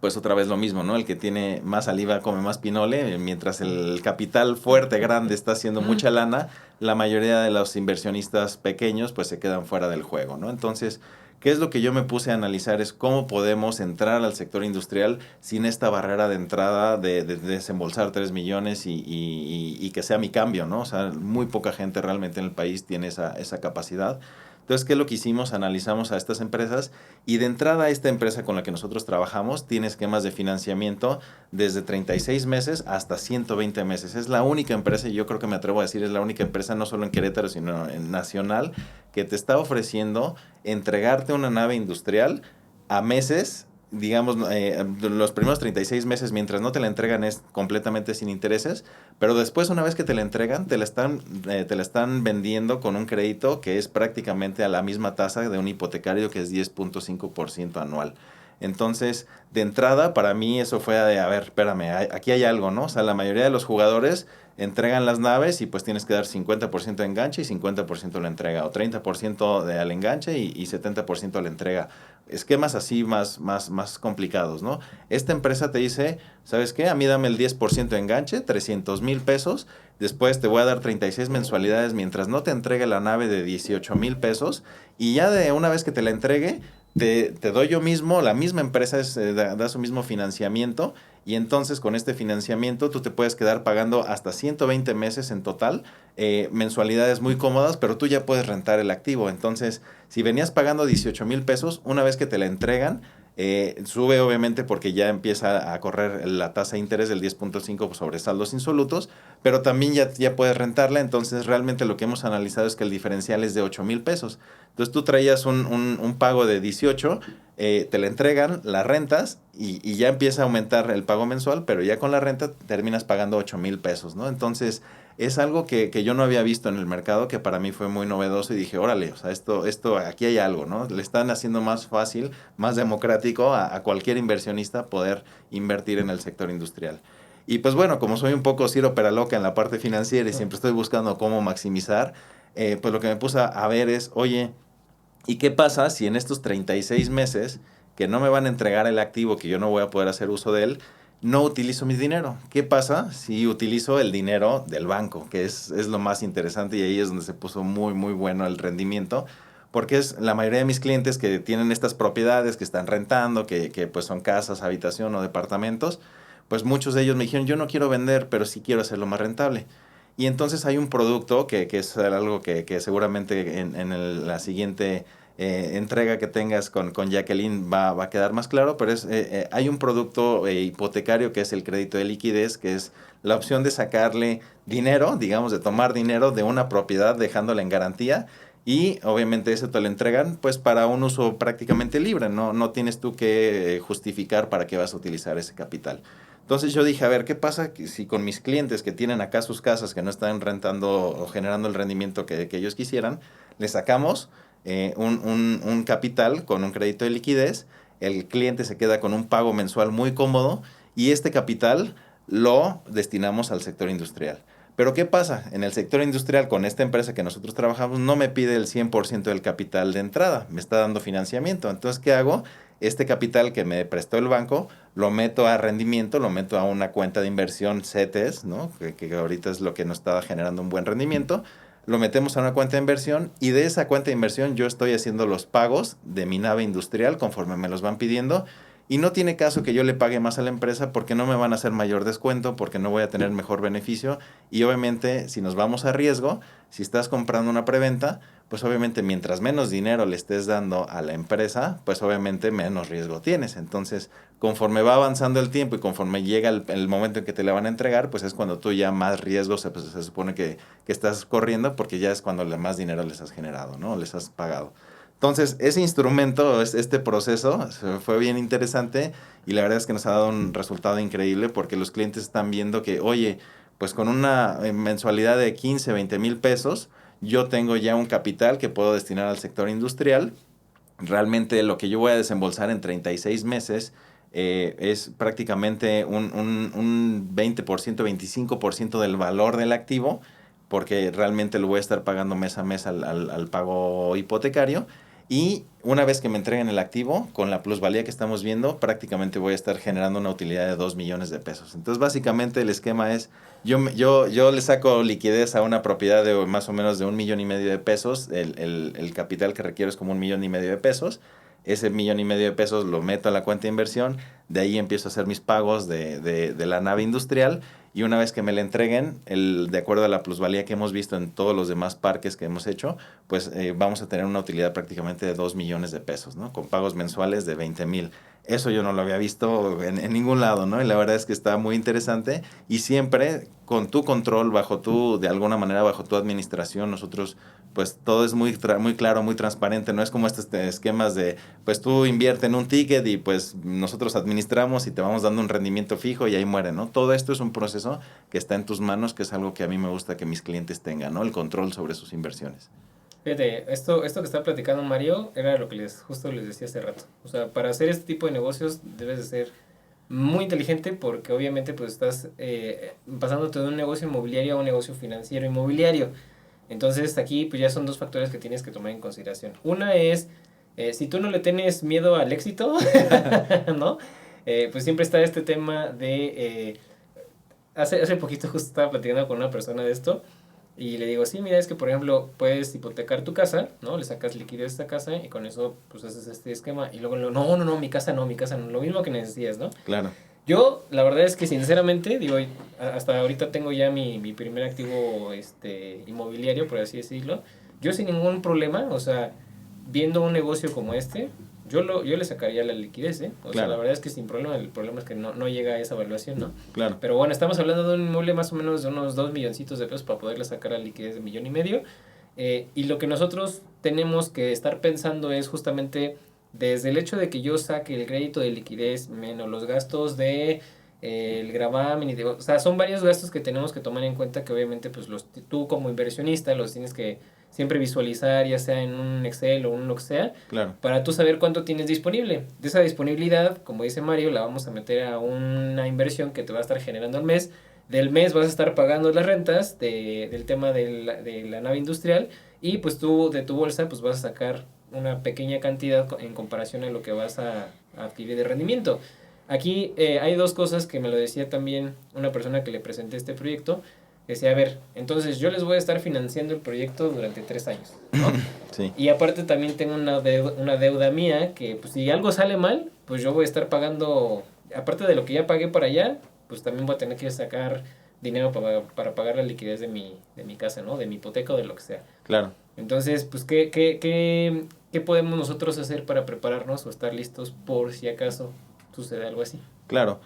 pues otra vez lo mismo, ¿no? El que tiene más saliva come más pinole, mientras el capital fuerte, grande, está haciendo mucha lana, la mayoría de los inversionistas pequeños pues se quedan fuera del juego, ¿no? Entonces, ¿qué es lo que yo me puse a analizar? Es cómo podemos entrar al sector industrial sin esta barrera de entrada de desembolsar 3 millones y que sea mi cambio, ¿no? O sea, muy poca gente realmente en el país tiene esa capacidad. Entonces, ¿qué es lo que hicimos? Analizamos a estas empresas y de entrada esta empresa con la que nosotros trabajamos tiene esquemas de financiamiento desde 36 meses hasta 120 meses. Es la única empresa, y yo creo que me atrevo a decir, es la única empresa no solo en Querétaro, sino en nacional, que te está ofreciendo entregarte una nave industrial a meses. Digamos, los primeros 36 meses, mientras no te la entregan, es completamente sin intereses, pero después, una vez que te la entregan, te la están vendiendo con un crédito que es prácticamente a la misma tasa de un hipotecario, que es 10.5% anual. Entonces, de entrada, para mí eso fue de, a ver, espérame, aquí hay algo, ¿no? O sea, la mayoría de los jugadores entregan las naves y pues tienes que dar 50% de enganche y 50% la entrega, o 30% al enganche y 70% la entrega. Esquemas así más complicados, ¿no? Esta empresa te dice, ¿sabes qué? A mí dame el 10% de enganche, 300,000 pesos, después te voy a dar 36 mensualidades mientras no te entregue la nave de 18,000 pesos y ya de una vez que te la entregue, te doy yo mismo, la misma empresa da su mismo financiamiento y entonces con este financiamiento tú te puedes quedar pagando hasta 120 meses en total, mensualidades muy cómodas, pero tú ya puedes rentar el activo. Entonces, si venías pagando 18,000 pesos, una vez que te la entregan, sube obviamente porque ya empieza a correr la tasa de interés del 10.5 sobre saldos insolutos, pero también ya puedes rentarla, entonces realmente lo que hemos analizado es que el diferencial es de 8,000 pesos. Entonces tú traías un pago de 18, te la entregan, la rentas y ya empieza a aumentar el pago mensual, pero ya con la renta terminas pagando 8,000 pesos, ¿no? Entonces es algo que yo no había visto en el mercado, que para mí fue muy novedoso y dije, órale, o sea, aquí hay algo, ¿no? Le están haciendo más fácil, más democrático a cualquier inversionista poder invertir en el sector industrial. Y pues bueno, como soy un poco Ciro Peraloca en la parte financiera y siempre estoy buscando cómo maximizar, pues lo que me puse a ver es, oye, ¿y qué pasa si en estos 36 meses que no me van a entregar el activo, que yo no voy a poder hacer uso de él, no utilizo mi dinero? ¿Qué pasa si utilizo el dinero del banco? Que es lo más interesante y ahí es donde se puso muy bueno el rendimiento. Porque es la mayoría de mis clientes que tienen estas propiedades, que están rentando, que pues son casas, habitación o departamentos, pues muchos de ellos me dijeron, yo no quiero vender, pero sí quiero hacerlo más rentable. Y entonces hay un producto que es algo que seguramente la siguiente entrega que tengas con Jacqueline va a quedar más claro, pero hay un producto hipotecario que es el crédito de liquidez, que es la opción de sacarle dinero, digamos, de tomar dinero de una propiedad dejándola en garantía. Y obviamente eso te lo entregan pues para un uso prácticamente libre, no tienes tú que justificar para qué vas a utilizar ese capital. Entonces yo dije, a ver, ¿qué pasa si con mis clientes que tienen acá sus casas, que no están rentando o generando el rendimiento que ellos quisieran, les sacamos un capital con un crédito de liquidez, el cliente se queda con un pago mensual muy cómodo y este capital lo destinamos al sector industrial? Pero ¿qué pasa? En el sector industrial, con esta empresa que nosotros trabajamos, no me pide el 100% del capital de entrada, me está dando financiamiento. Entonces, ¿qué hago? Este capital que me prestó el banco, lo meto a rendimiento, lo meto a una cuenta de inversión CETES, ¿no? Que ahorita es lo que nos está generando un buen rendimiento. Lo metemos a una cuenta de inversión y de esa cuenta de inversión yo estoy haciendo los pagos de mi nave industrial conforme me los van pidiendo. Y no tiene caso que yo le pague más a la empresa porque no me van a hacer mayor descuento, porque no voy a tener mejor beneficio. Y obviamente, si nos vamos a riesgo, si estás comprando una preventa, pues obviamente mientras menos dinero le estés dando a la empresa, pues obviamente menos riesgo tienes. Entonces, conforme va avanzando el tiempo y conforme llega el momento en que te la van a entregar, pues es cuando tú ya más riesgo se supone que estás corriendo porque ya es cuando más dinero les has generado, ¿no? Les has pagado. Entonces, ese instrumento, este proceso, fue bien interesante y la verdad es que nos ha dado un resultado increíble porque los clientes están viendo que, oye, pues con una mensualidad de 15, 20 mil pesos, yo tengo ya un capital que puedo destinar al sector industrial. Realmente lo que yo voy a desembolsar en 36 meses es prácticamente un 20%, 25% del valor del activo, porque realmente lo voy a estar pagando mes a mes al pago hipotecario. Y una vez que me entreguen el activo, con la plusvalía que estamos viendo, prácticamente voy a estar generando una utilidad de 2 millones de pesos. Entonces, básicamente el esquema es, yo le saco liquidez a una propiedad de más o menos de 1,5 millones de pesos. El capital que requiero es como 1,5 millones de pesos. Ese 1,5 millones de pesos lo meto a la cuenta de inversión. De ahí empiezo a hacer mis pagos de la nave industrial. Y una vez que me la entreguen, de acuerdo a la plusvalía que hemos visto en todos los demás parques que hemos hecho, pues vamos a tener una utilidad prácticamente de 2 millones de pesos, ¿no? Con pagos mensuales de 20,000. Eso yo no lo había visto en ningún lado, ¿no? Y la verdad es que está muy interesante y siempre con tu control, de alguna manera, bajo tu administración, nosotros, pues todo es muy claro, muy transparente, no es como estos esquemas de, pues tú invierte en un ticket y pues nosotros administramos y te vamos dando un rendimiento fijo y ahí muere, ¿no? Todo esto es un proceso que está en tus manos, que es algo que a mí me gusta que mis clientes tengan, ¿no? El control sobre sus inversiones. Fíjate, esto que está platicando Mario era lo que justo les decía hace rato. O sea, para hacer este tipo de negocios debes de ser muy inteligente porque obviamente pues estás pasándote de un negocio inmobiliario a un negocio financiero inmobiliario. Entonces aquí pues ya son dos factores que tienes que tomar en consideración. Una es, si tú no le tienes miedo al éxito, ¿no? Pues siempre está este tema de... hace poquito justo estaba platicando con una persona de esto y le digo, sí, mira, es que por ejemplo puedes hipotecar tu casa, ¿no? Le sacas liquidez a esta casa y con eso pues haces este esquema. Y luego, no, mi casa no, lo mismo que necesitas, ¿no? Claro. Yo, la verdad es que sinceramente, digo, hasta ahorita tengo ya mi primer activo inmobiliario, por así decirlo. Yo sin ningún problema, o sea, viendo un negocio como este, yo le sacaría la liquidez, ¿eh? O sea, la verdad es que sin problema, el problema es que no llega a esa evaluación, ¿no? Claro. Pero bueno, estamos hablando de un inmueble más o menos de unos 2 milloncitos de pesos para poderle sacar la liquidez de 1,5 millones. Y lo que nosotros tenemos que estar pensando es justamente desde el hecho de que yo saque el crédito de liquidez menos los gastos de el gravamen y o sea, son varios gastos que tenemos que tomar en cuenta que obviamente pues tú como inversionista los tienes que siempre visualizar, ya sea en un Excel o un lo que sea, Claro. para tú saber cuánto tienes disponible. De esa disponibilidad, como dice Mario, la vamos a meter a una inversión que te va a estar generando al mes. Del mes vas a estar pagando las rentas del tema de la nave industrial y pues tú de tu bolsa pues vas a sacar una pequeña cantidad en comparación a lo que vas a adquirir de rendimiento. Aquí hay dos cosas que me lo decía también una persona que le presenté este proyecto. Decía, a ver, entonces yo les voy a estar financiando el proyecto durante 3 años, ¿no? Sí. Y aparte también tengo una deuda mía que pues si algo sale mal, pues yo voy a estar pagando, aparte de lo que ya pagué para allá, pues también voy a tener que sacar dinero para pagar la liquidez de mi casa, ¿no? De mi hipoteca o de lo que sea. Claro. Entonces, pues, ¿qué podemos nosotros hacer para prepararnos o estar listos por si acaso sucede algo así? Claro.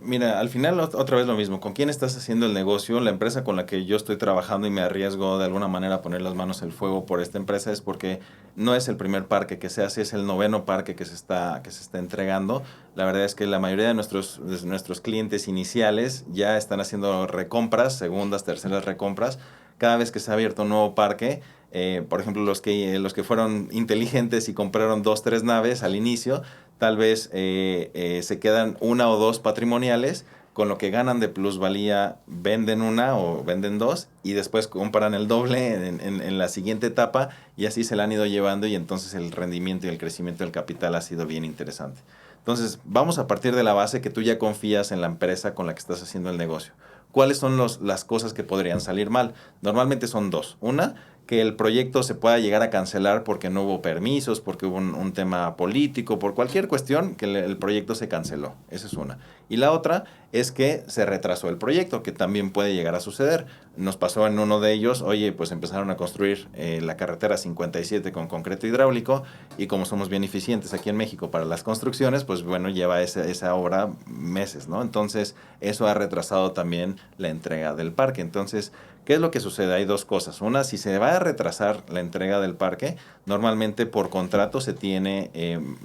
Mira, al final otra vez lo mismo. ¿Con quién estás haciendo el negocio? La empresa con la que yo estoy trabajando y me arriesgo de alguna manera a poner las manos al fuego por esta empresa es porque no es el primer parque que se hace, es el noveno parque que se está entregando. La verdad es que la mayoría de nuestros clientes iniciales ya están haciendo recompras, segundas, terceras recompras. Cada vez que se ha abierto un nuevo parque, por ejemplo, los que fueron inteligentes y compraron 2, 3 naves al inicio, tal vez se quedan una o dos patrimoniales, con lo que ganan de plusvalía venden una o venden dos y después compran el doble en la siguiente etapa y así se la han ido llevando y entonces el rendimiento y el crecimiento del capital ha sido bien interesante. Entonces, vamos a partir de la base que tú ya confías en la empresa con la que estás haciendo el negocio. ¿Cuáles son las cosas que podrían salir mal? Normalmente son dos. Una, que el proyecto se pueda llegar a cancelar porque no hubo permisos, porque hubo un tema político, por cualquier cuestión, que el proyecto se canceló. Esa es una. Y la otra es que se retrasó el proyecto, que también puede llegar a suceder. Nos pasó en uno de ellos, oye, pues empezaron a construir la carretera 57 con concreto hidráulico y como somos bien eficientes aquí en México para las construcciones, pues bueno, lleva esa obra meses, ¿no? Entonces, eso ha retrasado también la entrega del parque. Entonces, ¿qué es lo que sucede? Hay dos cosas. Una, si se va a retrasar la entrega del parque, normalmente por contrato se tiene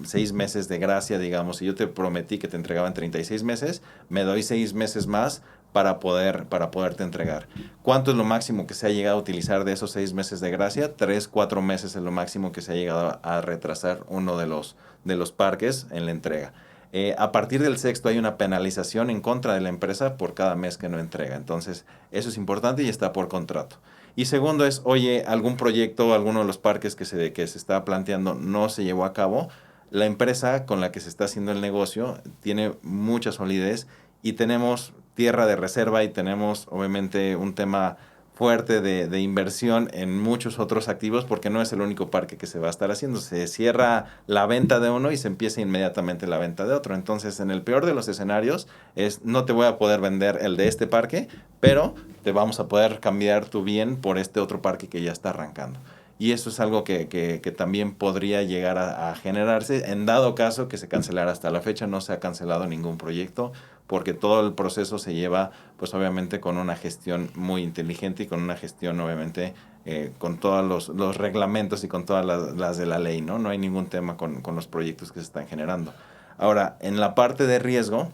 6 meses de gracia, digamos. Si yo te prometí que te entregaba en 36 meses, me doy 6 meses más para poderte entregar. ¿Cuánto es lo máximo que se ha llegado a utilizar de esos 6 meses de gracia? 3, 4 meses es lo máximo que se ha llegado a retrasar uno de los parques en la entrega. A partir del sexto hay una penalización en contra de la empresa por cada mes que no entrega. Entonces, eso es importante y está por contrato. Y segundo es, oye, algún proyecto, alguno de los parques que se está planteando no se llevó a cabo. La empresa con la que se está haciendo el negocio tiene mucha solidez y tenemos tierra de reserva y tenemos obviamente un tema fuerte de inversión en muchos otros activos porque no es el único parque que se va a estar haciendo. Se cierra la venta de uno y se empieza inmediatamente la venta de otro. Entonces, en el peor de los escenarios es no te voy a poder vender el de este parque, pero te vamos a poder cambiar tu bien por este otro parque que ya está arrancando. Y eso es algo que también podría llegar a generarse en dado caso que se cancelara. Hasta la fecha no se ha cancelado ningún proyecto porque todo el proceso se lleva pues obviamente con una gestión muy inteligente y con una gestión obviamente con todos los reglamentos y con todas las de la ley, ¿no? No hay ningún tema con los proyectos que se están generando. Ahora, en la parte de riesgo,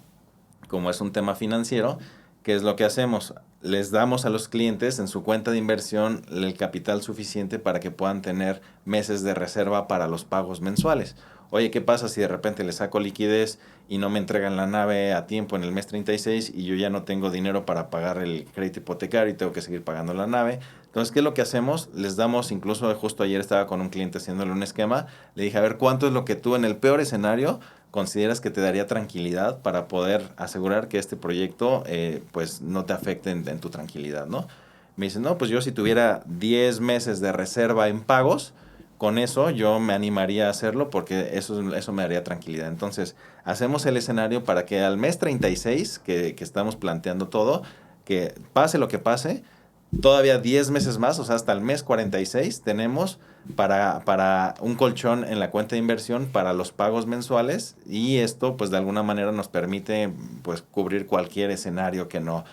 como es un tema financiero, ¿qué es lo que hacemos? Les damos a los clientes en su cuenta de inversión el capital suficiente para que puedan tener meses de reserva para los pagos mensuales. Oye, ¿qué pasa si de repente le saco liquidez y no me entregan la nave a tiempo en el mes 36 y yo ya no tengo dinero para pagar el crédito hipotecario y tengo que seguir pagando la nave? Entonces, ¿qué es lo que hacemos? Les damos, incluso justo ayer estaba con un cliente haciéndole un esquema, le dije, a ver, ¿cuánto es lo que tú en el peor escenario consideras que te daría tranquilidad para poder asegurar que este proyecto pues no te afecte en tu tranquilidad, ¿no? Me dice, no, pues yo si tuviera 10 meses de reserva en pagos, con eso yo me animaría a hacerlo porque eso me daría tranquilidad. Entonces, hacemos el escenario para que al mes 36, que estamos planteando todo, que pase lo que pase, todavía 10 meses más, o sea, hasta el mes 46 tenemos para un colchón en la cuenta de inversión para los pagos mensuales y esto pues de alguna manera nos permite pues cubrir cualquier escenario que no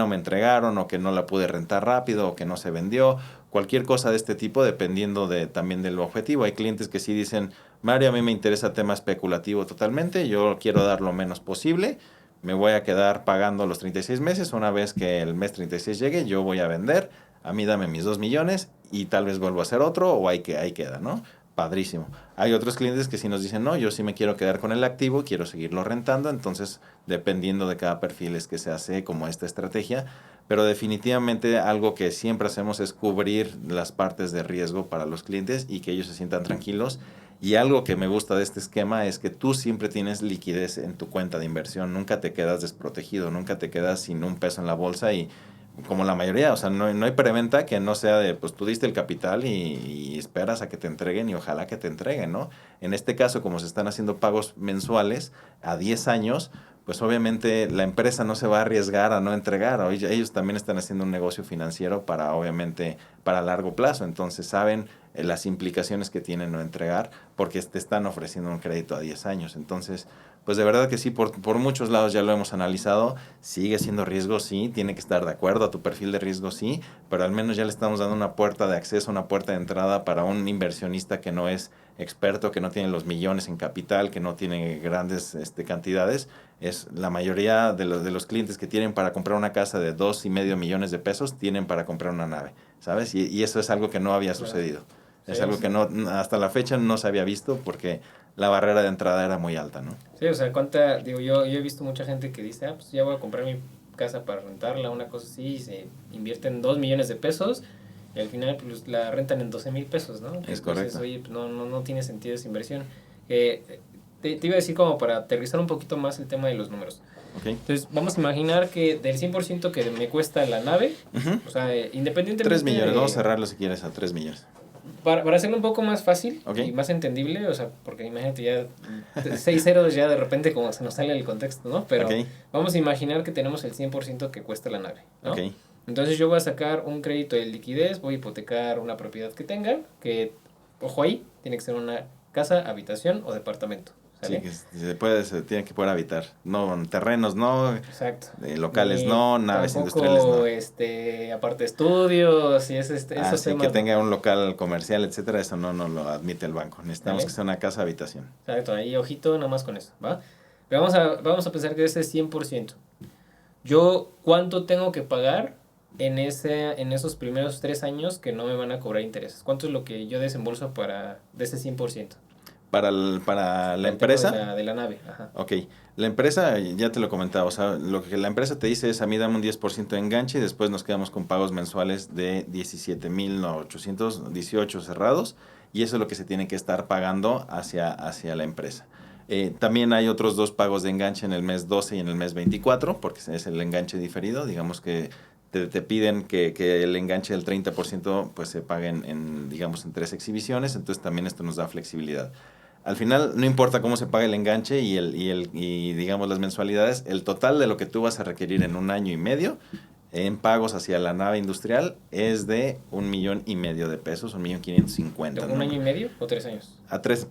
me entregaron o que no la pude rentar rápido o que no se vendió, cualquier cosa de este tipo dependiendo también del objetivo. Hay clientes que sí dicen, Mario, a mí me interesa tema especulativo totalmente, yo quiero dar lo menos posible, me voy a quedar pagando los 36 meses. Una vez que el mes 36 llegue, yo voy a vender. A mí dame mis 2 millones y tal vez vuelvo a hacer otro o ahí queda, ¿no? Padrísimo. Hay otros clientes que sí nos dicen, no, yo sí me quiero quedar con el activo, quiero seguirlo rentando. Entonces, dependiendo de cada perfil es que se hace como esta estrategia. Pero definitivamente algo que siempre hacemos es cubrir las partes de riesgo para los clientes y que ellos se sientan tranquilos. Y algo que me gusta de este esquema es que tú siempre tienes liquidez en tu cuenta de inversión, nunca te quedas desprotegido, nunca te quedas sin un peso en la bolsa y como la mayoría, o sea, no hay preventa que no sea de, pues tú diste el capital y esperas a que te entreguen y ojalá que te entreguen, ¿no? En este caso, como se están haciendo pagos mensuales a 10 años, pues obviamente la empresa no se va a arriesgar a no entregar. Ellos también están haciendo un negocio financiero para, obviamente, para largo plazo. Entonces saben las implicaciones que tiene no entregar porque te están ofreciendo un crédito a 10 años. Entonces, pues de verdad que sí, por muchos lados ya lo hemos analizado. Sigue siendo riesgo, sí. Tiene que estar de acuerdo a tu perfil de riesgo, sí. Pero al menos ya le estamos dando una puerta de acceso, una puerta de entrada para un inversionista que no es experto, que no tiene los millones en capital, que no tiene grandes cantidades. Es la mayoría de los clientes que tienen para comprar una casa de 2.5 millones de pesos, tienen para comprar una nave, ¿sabes? Y eso es algo que no había sucedido. Es algo que no, hasta la fecha no se había visto porque la barrera de entrada era muy alta, ¿no? Sí, o sea, yo he visto mucha gente que dice, pues ya voy a comprar mi casa para rentarla, una cosa así, y se invierten 2 millones de pesos y al final pues la rentan en 12,000 pesos, ¿no? Es Entonces, correcto. oye, pues no tiene sentido esa inversión. Te iba a decir como para aterrizar un poquito más el tema de los números. Okay. Entonces, vamos a imaginar que del 100% que me cuesta la nave, o sea, independientemente 3 millones, vamos a cerrarlo si quieres a 3 millones. Para hacerlo un poco más fácil y más entendible, o sea, porque imagínate ya 6 ceros ya de repente como se nos sale el contexto, ¿no? Pero vamos a imaginar que tenemos el 100% que cuesta la nave, ¿no? Entonces yo voy a sacar un crédito de liquidez, voy a hipotecar una propiedad que tenga, que, ojo ahí, tiene que ser una casa, habitación o departamento. ¿Sale? Sí, que se tiene que poder habitar. No, terrenos no. Exacto. Locales no, naves industriales no. Aparte estudios y esos temas. Que tenga un local comercial, etcétera, eso no lo admite el banco. Necesitamos que sea una casa habitación. Exacto, ahí ojito nada más con eso, ¿va? Pero vamos a pensar que ese es 100%. Yo, ¿cuánto tengo que pagar en esos primeros 3 años que no me van a cobrar intereses? ¿Cuánto es lo que yo desembolso de ese 100%? Para la empresa. De la nave, ajá. Ok, la empresa, ya te lo comentaba, o sea, lo que la empresa te dice es, a mí dame un 10% de enganche y después nos quedamos con pagos mensuales de 17,818 cerrados y eso es lo que se tiene que estar pagando hacia la empresa. También hay otros 2 pagos de enganche en el mes 12 y en el mes 24, porque es el enganche diferido, digamos que te piden que el enganche del 30% pues se pague en 3 exhibiciones, entonces también esto nos da flexibilidad. Al final, no importa cómo se pague el enganche y digamos las mensualidades, el total de lo que tú vas a requerir en 1 año y medio en pagos hacia la nave industrial es de 1,5 millones de pesos, 1,550,000. ¿Un año y medio o 3 años? A 3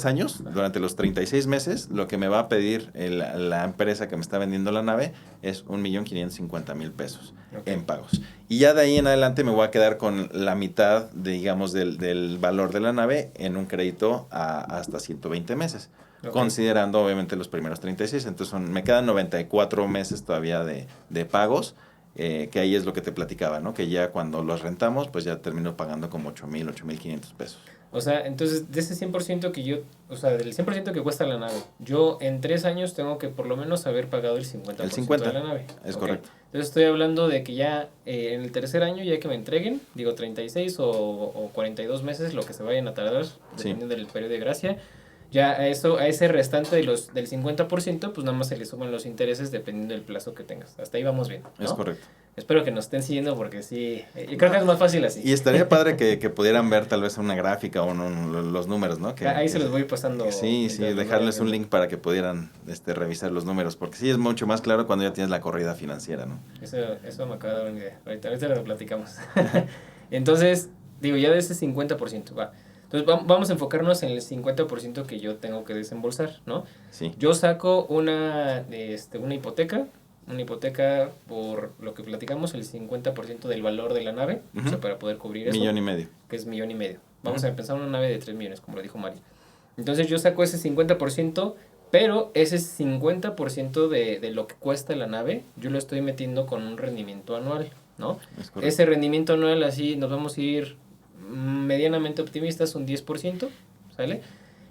años, durante los 36 meses, lo que me va a pedir la empresa que me está vendiendo la nave es 1,550,000 pesos en pagos. Y ya de ahí en adelante me voy a quedar con la mitad, del valor de la nave en un crédito hasta 120 meses. Considerando obviamente los primeros 36. Entonces me quedan 94 meses todavía de pagos. Que ahí es lo que te platicaba, ¿no? Que ya cuando los rentamos, pues ya termino pagando como 8,000, 8,500 pesos. O sea, entonces, de ese 100% del 100% que cuesta la nave, yo en 3 años tengo que por lo menos haber pagado el 50%, de la nave. Es correcto. Entonces estoy hablando de que ya en el tercer año, ya que me entreguen, 36 o 42 meses, lo que se vayan a tardar, dependiendo del periodo de gracia, ya a ese restante del 50%, pues nada más se le suman los intereses dependiendo del plazo que tengas. Hasta ahí vamos bien, ¿no? Es correcto. Espero que nos estén siguiendo porque sí, yo creo que es más fácil así. Y estaría padre que pudieran ver tal vez una gráfica o los números, ¿no? Ahí se los voy pasando. Sí, dejarles un link para que pudieran revisar los números, porque sí es mucho más claro cuando ya tienes la corrida financiera, ¿no? Eso me acaba de dar una idea. Ahorita lo platicamos. Entonces, ya de ese 50%, va. Entonces vamos a enfocarnos en el 50% que yo tengo que desembolsar, ¿no? Sí. Yo saco una hipoteca por lo que platicamos, el 50% del valor de la nave, o sea, para poder cubrir eso. 1,5 millones. Que es 1,5 millones. Vamos a empezar una nave de 3 millones, como lo dijo Mari. Entonces yo saco ese 50%, pero ese 50% de lo que cuesta la nave, yo lo estoy metiendo con un rendimiento anual, ¿no? Ese rendimiento anual, así nos vamos a ir medianamente optimistas, un 10%, ¿sale?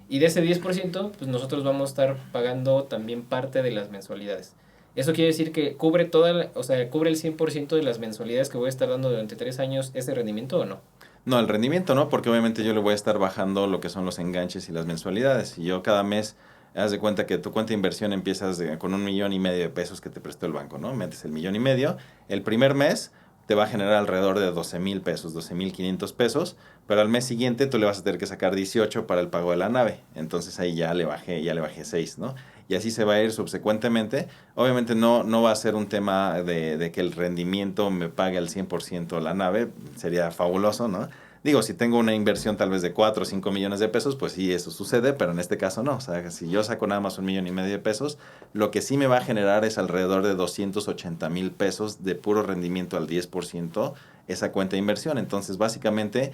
Y de ese 10%, pues nosotros vamos a estar pagando también parte de las mensualidades. Eso quiere decir que cubre cubre el 100% de las mensualidades que voy a estar dando durante 3 años, ¿ese rendimiento o no? No, el rendimiento no, porque obviamente yo le voy a estar bajando lo que son los enganches y las mensualidades. Y yo cada mes, haz de cuenta que tu cuenta de inversión empiezas con 1,5 millones de pesos que te prestó el banco, ¿no? Metes el 1,5 millones. El primer mes te va a generar alrededor de 12,000 pesos, 12,500 pesos, pero al mes siguiente tú le vas a tener que sacar 18 para el pago de la nave. Entonces ahí ya le bajé 6, ¿no? y así se va a ir subsecuentemente. Obviamente no va a ser un tema de que el rendimiento me pague al 100% la nave, sería fabuloso, ¿no? Digo, si tengo una inversión tal vez de 4 o 5 millones de pesos, pues sí, eso sucede, pero en este caso no. O sea, si yo saco nada más 1,5 millones de pesos, lo que sí me va a generar es alrededor de 280,000 pesos de puro rendimiento al 10% esa cuenta de inversión. Entonces, básicamente,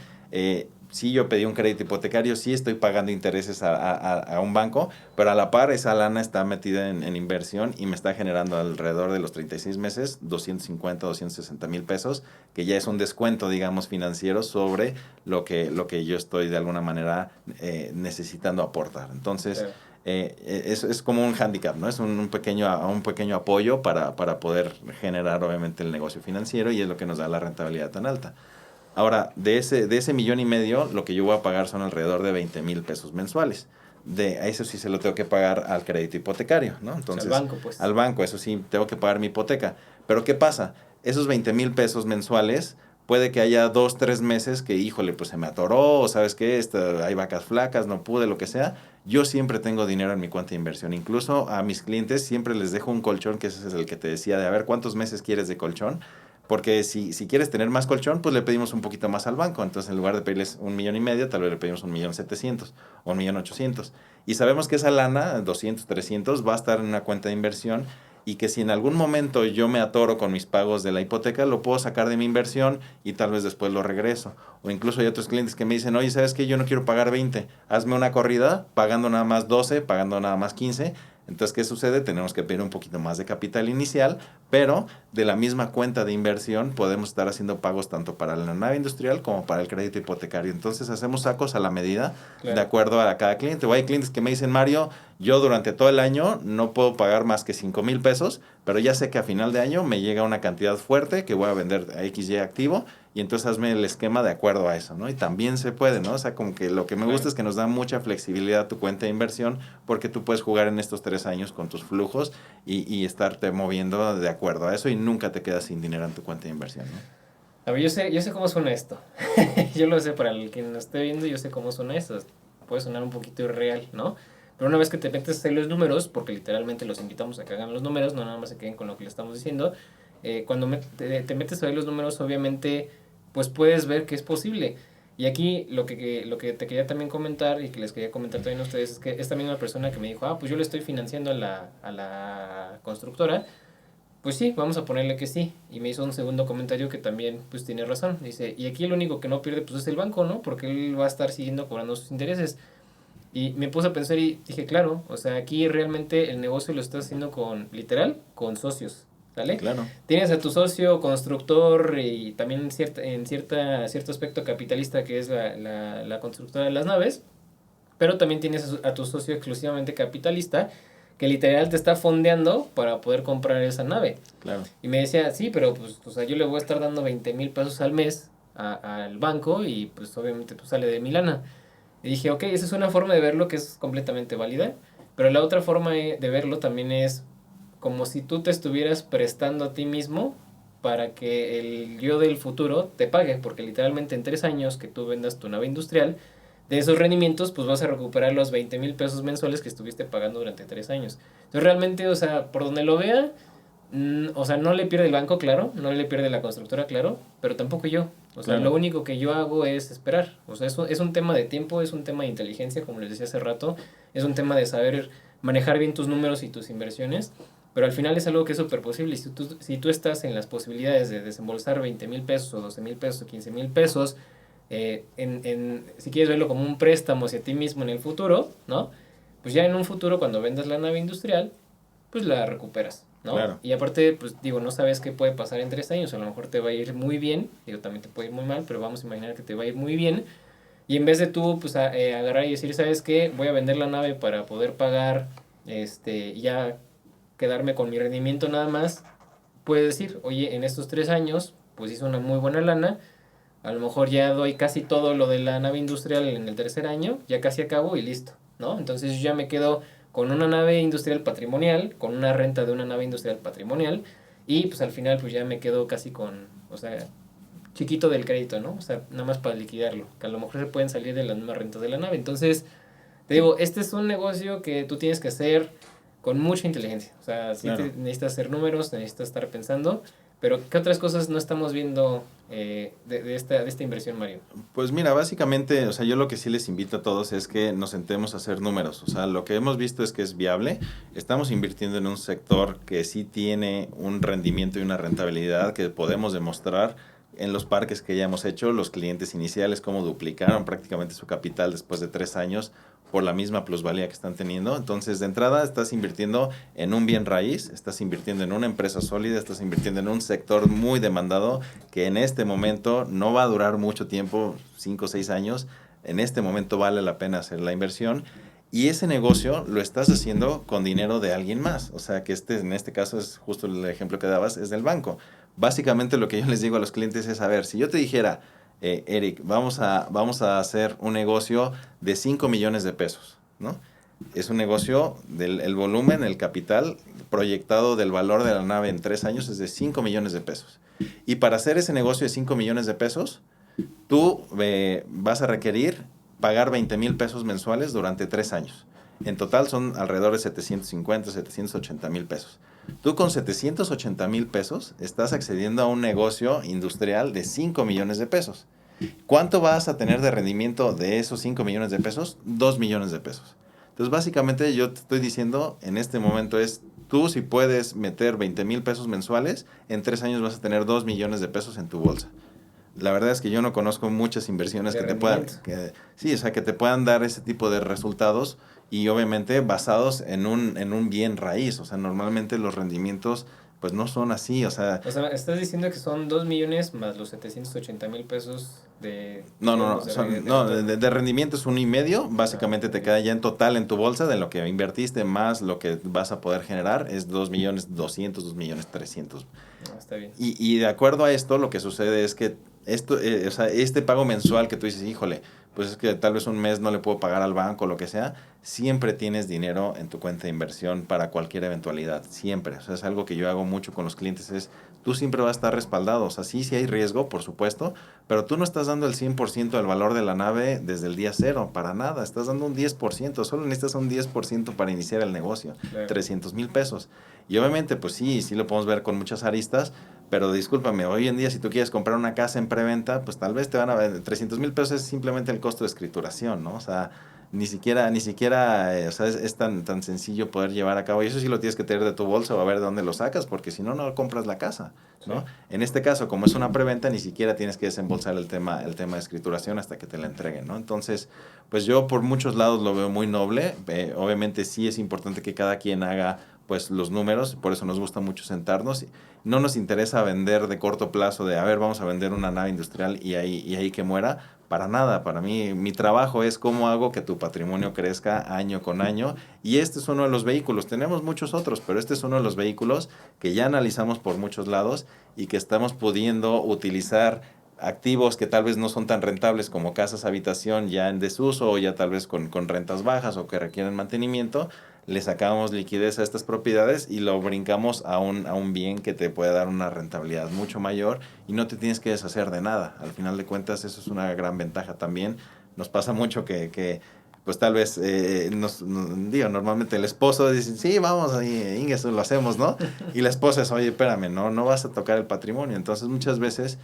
sí yo pedí un crédito hipotecario, sí estoy pagando intereses a un banco, pero a la par esa lana está metida en inversión y me está generando alrededor de los 36 meses 250, 260,000 pesos, que ya es un descuento, digamos, financiero sobre lo que yo estoy de alguna manera necesitando aportar. Entonces, Claro. es como un hándicap, ¿no? Es un pequeño apoyo para poder generar obviamente el negocio financiero y es lo que nos da la rentabilidad tan alta. Ahora, de ese 1,5 millones, lo que yo voy a pagar son alrededor de 20,000 pesos mensuales. A eso sí se lo tengo que pagar al crédito hipotecario, ¿no? O sea, al Entonces, banco, pues. al banco, eso sí, tengo que pagar mi hipoteca. Pero ¿qué pasa? Esos 20,000 pesos mensuales, puede que haya 2, 3 meses que, híjole, pues se me atoró, o sabes qué, hay vacas flacas, no pude, lo que sea. Yo siempre tengo dinero en mi cuenta de inversión. Incluso a mis clientes siempre les dejo un colchón, que ese es el que te decía, de a ver cuántos meses quieres de colchón. Porque si quieres tener más colchón, pues le pedimos un poquito más al banco. Entonces, en lugar de pedirles 1,5 millones, tal vez le pedimos 1,7 millones o 1,8 millones. Y sabemos que esa lana, 200, 300, va a estar en una cuenta de inversión y que si en algún momento yo me atoro con mis pagos de la hipoteca, lo puedo sacar de mi inversión y tal vez después lo regreso. O incluso hay otros clientes que me dicen, oye, ¿sabes qué? Yo no quiero pagar 20, hazme una corrida pagando nada más 12, pagando nada más 15. Entonces, ¿qué sucede? Tenemos que pedir un poquito más de capital inicial, pero de la misma cuenta de inversión podemos estar haciendo pagos tanto para la nave industrial como para el crédito hipotecario. Entonces, hacemos sacos a la medida de Claro. acuerdo a cada cliente. O hay clientes que me dicen, Mario, yo durante todo el año no puedo pagar más que 5,000 pesos, pero ya sé que a final de año me llega una cantidad fuerte que voy a vender a XY activo y entonces hazme el esquema de acuerdo a eso, ¿no? Y también se puede, ¿no? O sea, como que lo que me gusta Claro. es que nos da mucha flexibilidad tu cuenta de inversión porque tú puedes jugar en estos 3 años con tus flujos y estarte moviendo de acuerdo a eso y nunca te quedas sin dinero en tu cuenta de inversión, ¿no? A ver, yo sé cómo suena esto. Yo lo sé, para el que nos esté viendo, yo sé cómo suena esto. Puede sonar un poquito irreal, ¿no? Pero una vez que te metes a hacer los números, porque literalmente los invitamos a que hagan los números, no nada más se queden con lo que le estamos diciendo, cuando te metes a ver los números, obviamente, pues puedes ver que es posible. Y aquí lo que te quería también comentar y que les quería comentar también a ustedes es que esta misma persona que me dijo, pues yo le estoy financiando a la constructora, pues sí, vamos a ponerle que sí. Y me hizo un segundo comentario que también pues tiene razón. Dice, y aquí el único que no pierde pues es el banco, ¿no? Porque él va a estar siguiendo cobrando sus intereses. Y me puse a pensar y dije, claro, o sea, aquí realmente el negocio lo estás haciendo literal, con socios, ¿sale? Claro, Tienes a tu socio constructor y también cierto aspecto capitalista que es la constructora de las naves, pero también tienes a tu socio exclusivamente capitalista que literal te está fondeando para poder comprar esa nave. claro. Y me decía, sí, pero pues, o sea, yo le voy a estar dando 20,000 pesos al mes al banco y pues obviamente pues sale de mi lana. Y dije, ok, esa es una forma de verlo que es completamente válida, pero la otra forma de verlo también es como si tú te estuvieras prestando a ti mismo para que el yo del futuro te pague, porque literalmente en 3 años que tú vendas tu nave industrial, de esos rendimientos pues vas a recuperar los 20,000 pesos mensuales que estuviste pagando durante 3 años. Entonces realmente, o sea, por donde lo vea, o sea, no le pierde el banco, claro, no le pierde la constructora, claro, pero tampoco yo. O sea, lo Claro. único que yo hago es esperar. O sea, eso es un tema de tiempo, es un tema de inteligencia, como les decía hace rato, es un tema de saber manejar bien tus números y tus inversiones, pero al final es algo que es súper posible. Si tú estás en las posibilidades de desembolsar 20,000 pesos o 12,000 pesos o 15,000 pesos, si quieres verlo como un préstamo hacia ti mismo en el futuro, ¿no? Pues ya en un futuro, cuando vendas la nave industrial, pues la recuperas, ¿no? Claro. Y aparte, pues digo, no sabes qué puede pasar en 3 años, a lo mejor te va a ir muy bien, digo, también te puede ir muy mal, pero vamos a imaginar que te va a ir muy bien, y en vez de tú, pues, agarrar y decir, ¿sabes qué? Voy a vender la nave para poder pagar, y ya quedarme con mi rendimiento nada más, puedes decir, oye, en estos 3 años, pues hice una muy buena lana, a lo mejor ya doy casi todo lo de la nave industrial en el tercer año, ya casi acabo y listo, ¿no? Entonces yo ya me quedo con una nave industrial patrimonial, con una renta de una nave industrial patrimonial, y pues al final pues ya me quedo casi con, o sea, chiquito del crédito, ¿no? O sea, nada más para liquidarlo, que a lo mejor se pueden salir de las mismas rentas de la nave. Entonces, te digo, este es un negocio que tú tienes que hacer con mucha inteligencia. O sea, sí Claro. necesitas hacer números, necesitas estar pensando, pero ¿qué otras cosas no estamos viendo de esta inversión, Mario? Pues mira, básicamente, o sea, yo lo que sí les invito a todos es que nos sentemos a hacer números. O sea, lo que hemos visto es que es viable. Estamos invirtiendo en un sector que sí tiene un rendimiento y una rentabilidad que podemos demostrar en los parques que ya hemos hecho. Los clientes iniciales, cómo duplicaron prácticamente su capital después de 3 años por la misma plusvalía que están teniendo. Entonces, de entrada, estás invirtiendo en un bien raíz, estás invirtiendo en una empresa sólida, estás invirtiendo en un sector muy demandado que en este momento no va a durar mucho tiempo, 5 o 6 años. En este momento vale la pena hacer la inversión. Y ese negocio lo estás haciendo con dinero de alguien más. O sea, que en este caso es justo el ejemplo que dabas, es del banco. Básicamente lo que yo les digo a los clientes es, a ver, si yo te dijera, Eric, vamos a hacer un negocio de 5 millones de pesos, ¿no? Es un negocio el volumen, el capital proyectado del valor de la nave en 3 años es de 5 millones de pesos. Y para hacer ese negocio de 5 millones de pesos, tú vas a requerir pagar 20,000 pesos mensuales durante 3 años. En total son alrededor de 750, 780,000 pesos. Tú con 780,000 pesos estás accediendo a un negocio industrial de 5 millones de pesos. ¿Cuánto vas a tener de rendimiento de esos 5 millones de pesos? 2 millones de pesos. Entonces, básicamente yo te estoy diciendo en este momento es, tú si puedes meter 20,000 pesos mensuales, en 3 años vas a tener 2 millones de pesos en tu bolsa. La verdad es que yo no conozco muchas inversiones De que te puedan, rendimiento. sí, o sea, que te puedan dar ese tipo de resultados y obviamente basados en un bien raíz. O sea, normalmente los rendimientos pues no son así. O sea, O sea, estás diciendo que son 2 millones más los 780,000 pesos no, no, digamos, no, de no, retorno. de rendimiento es 1,5. Ah, Básicamente te ok. queda ya en total en tu bolsa de lo que invertiste más lo que vas a poder generar es 2,200,000, 2,300,000. Ah, está bien. Y de acuerdo a esto, lo que sucede es que o sea, este pago mensual que tú dices, híjole, pues es que tal vez un mes no le puedo pagar al banco o lo que sea, siempre tienes dinero en tu cuenta de inversión para cualquier eventualidad, siempre. O sea, es algo que yo hago mucho con los clientes, es tú siempre vas a estar respaldado. O sea, sí hay riesgo, por supuesto, pero tú no estás dando el 100% del valor de la nave desde el día cero, para nada. Estás dando un 10%, solo necesitas un 10% para iniciar el negocio, Claro. 300,000 pesos. Y obviamente, pues sí lo podemos ver con muchas aristas, pero discúlpame, hoy en día si tú quieres comprar una casa en preventa, pues tal vez te van a ver 300,000 pesos es simplemente el costo de escrituración, ¿no? O sea, ni siquiera, o sea, es tan sencillo poder llevar a cabo. Y eso sí lo tienes que tener de tu bolsa o a ver de dónde lo sacas, porque si no, no compras la casa, Sí. ¿no? En este caso, como es una preventa, ni siquiera tienes que desembolsar el tema de escrituración hasta que te la entreguen, ¿no? Entonces, pues yo por muchos lados lo veo muy noble. Obviamente sí es importante que cada quien haga pues los números, por eso nos gusta mucho sentarnos. No nos interesa vender de corto plazo de, a ver, vamos a vender una nave industrial y ahí que muera. Para nada, para mí, mi trabajo es cómo hago que tu patrimonio crezca año con año. Y este es uno de los vehículos. Tenemos muchos otros, pero este es uno de los vehículos que ya analizamos por muchos lados y que estamos pudiendo utilizar activos que tal vez no son tan rentables como casas, habitación ya en desuso o ya tal vez con rentas bajas o que requieren mantenimiento, le sacamos liquidez a estas propiedades y lo brincamos a un bien que te puede dar una rentabilidad mucho mayor y no te tienes que deshacer de nada. Al final de cuentas, eso es una gran ventaja también. Nos pasa mucho que pues tal vez, digo, normalmente el esposo dice, sí, vamos, Inges, lo hacemos, ¿no? Y la esposa es, oye, espérame, no vas a tocar el patrimonio. Entonces, muchas veces,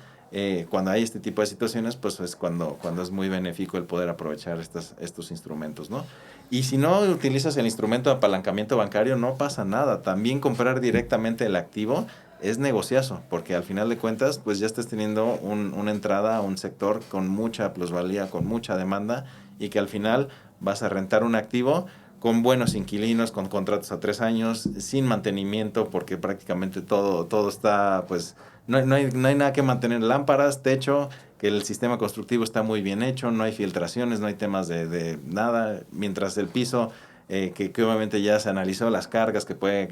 cuando hay este tipo de situaciones, pues es cuando es muy benéfico el poder aprovechar estos instrumentos, ¿no? Y si no utilizas el instrumento de apalancamiento bancario, no pasa nada. También comprar directamente el activo es negociazo, porque al final de cuentas, pues ya estás teniendo una entrada a un sector con mucha plusvalía, con mucha demanda, y que al final vas a rentar un activo con buenos inquilinos, con contratos a 3 años, sin mantenimiento, porque prácticamente todo está, pues, no hay nada que mantener, lámparas, techo, que el sistema constructivo está muy bien hecho, no hay filtraciones, no hay temas de nada, mientras el piso, que obviamente ya se analizó las cargas que puede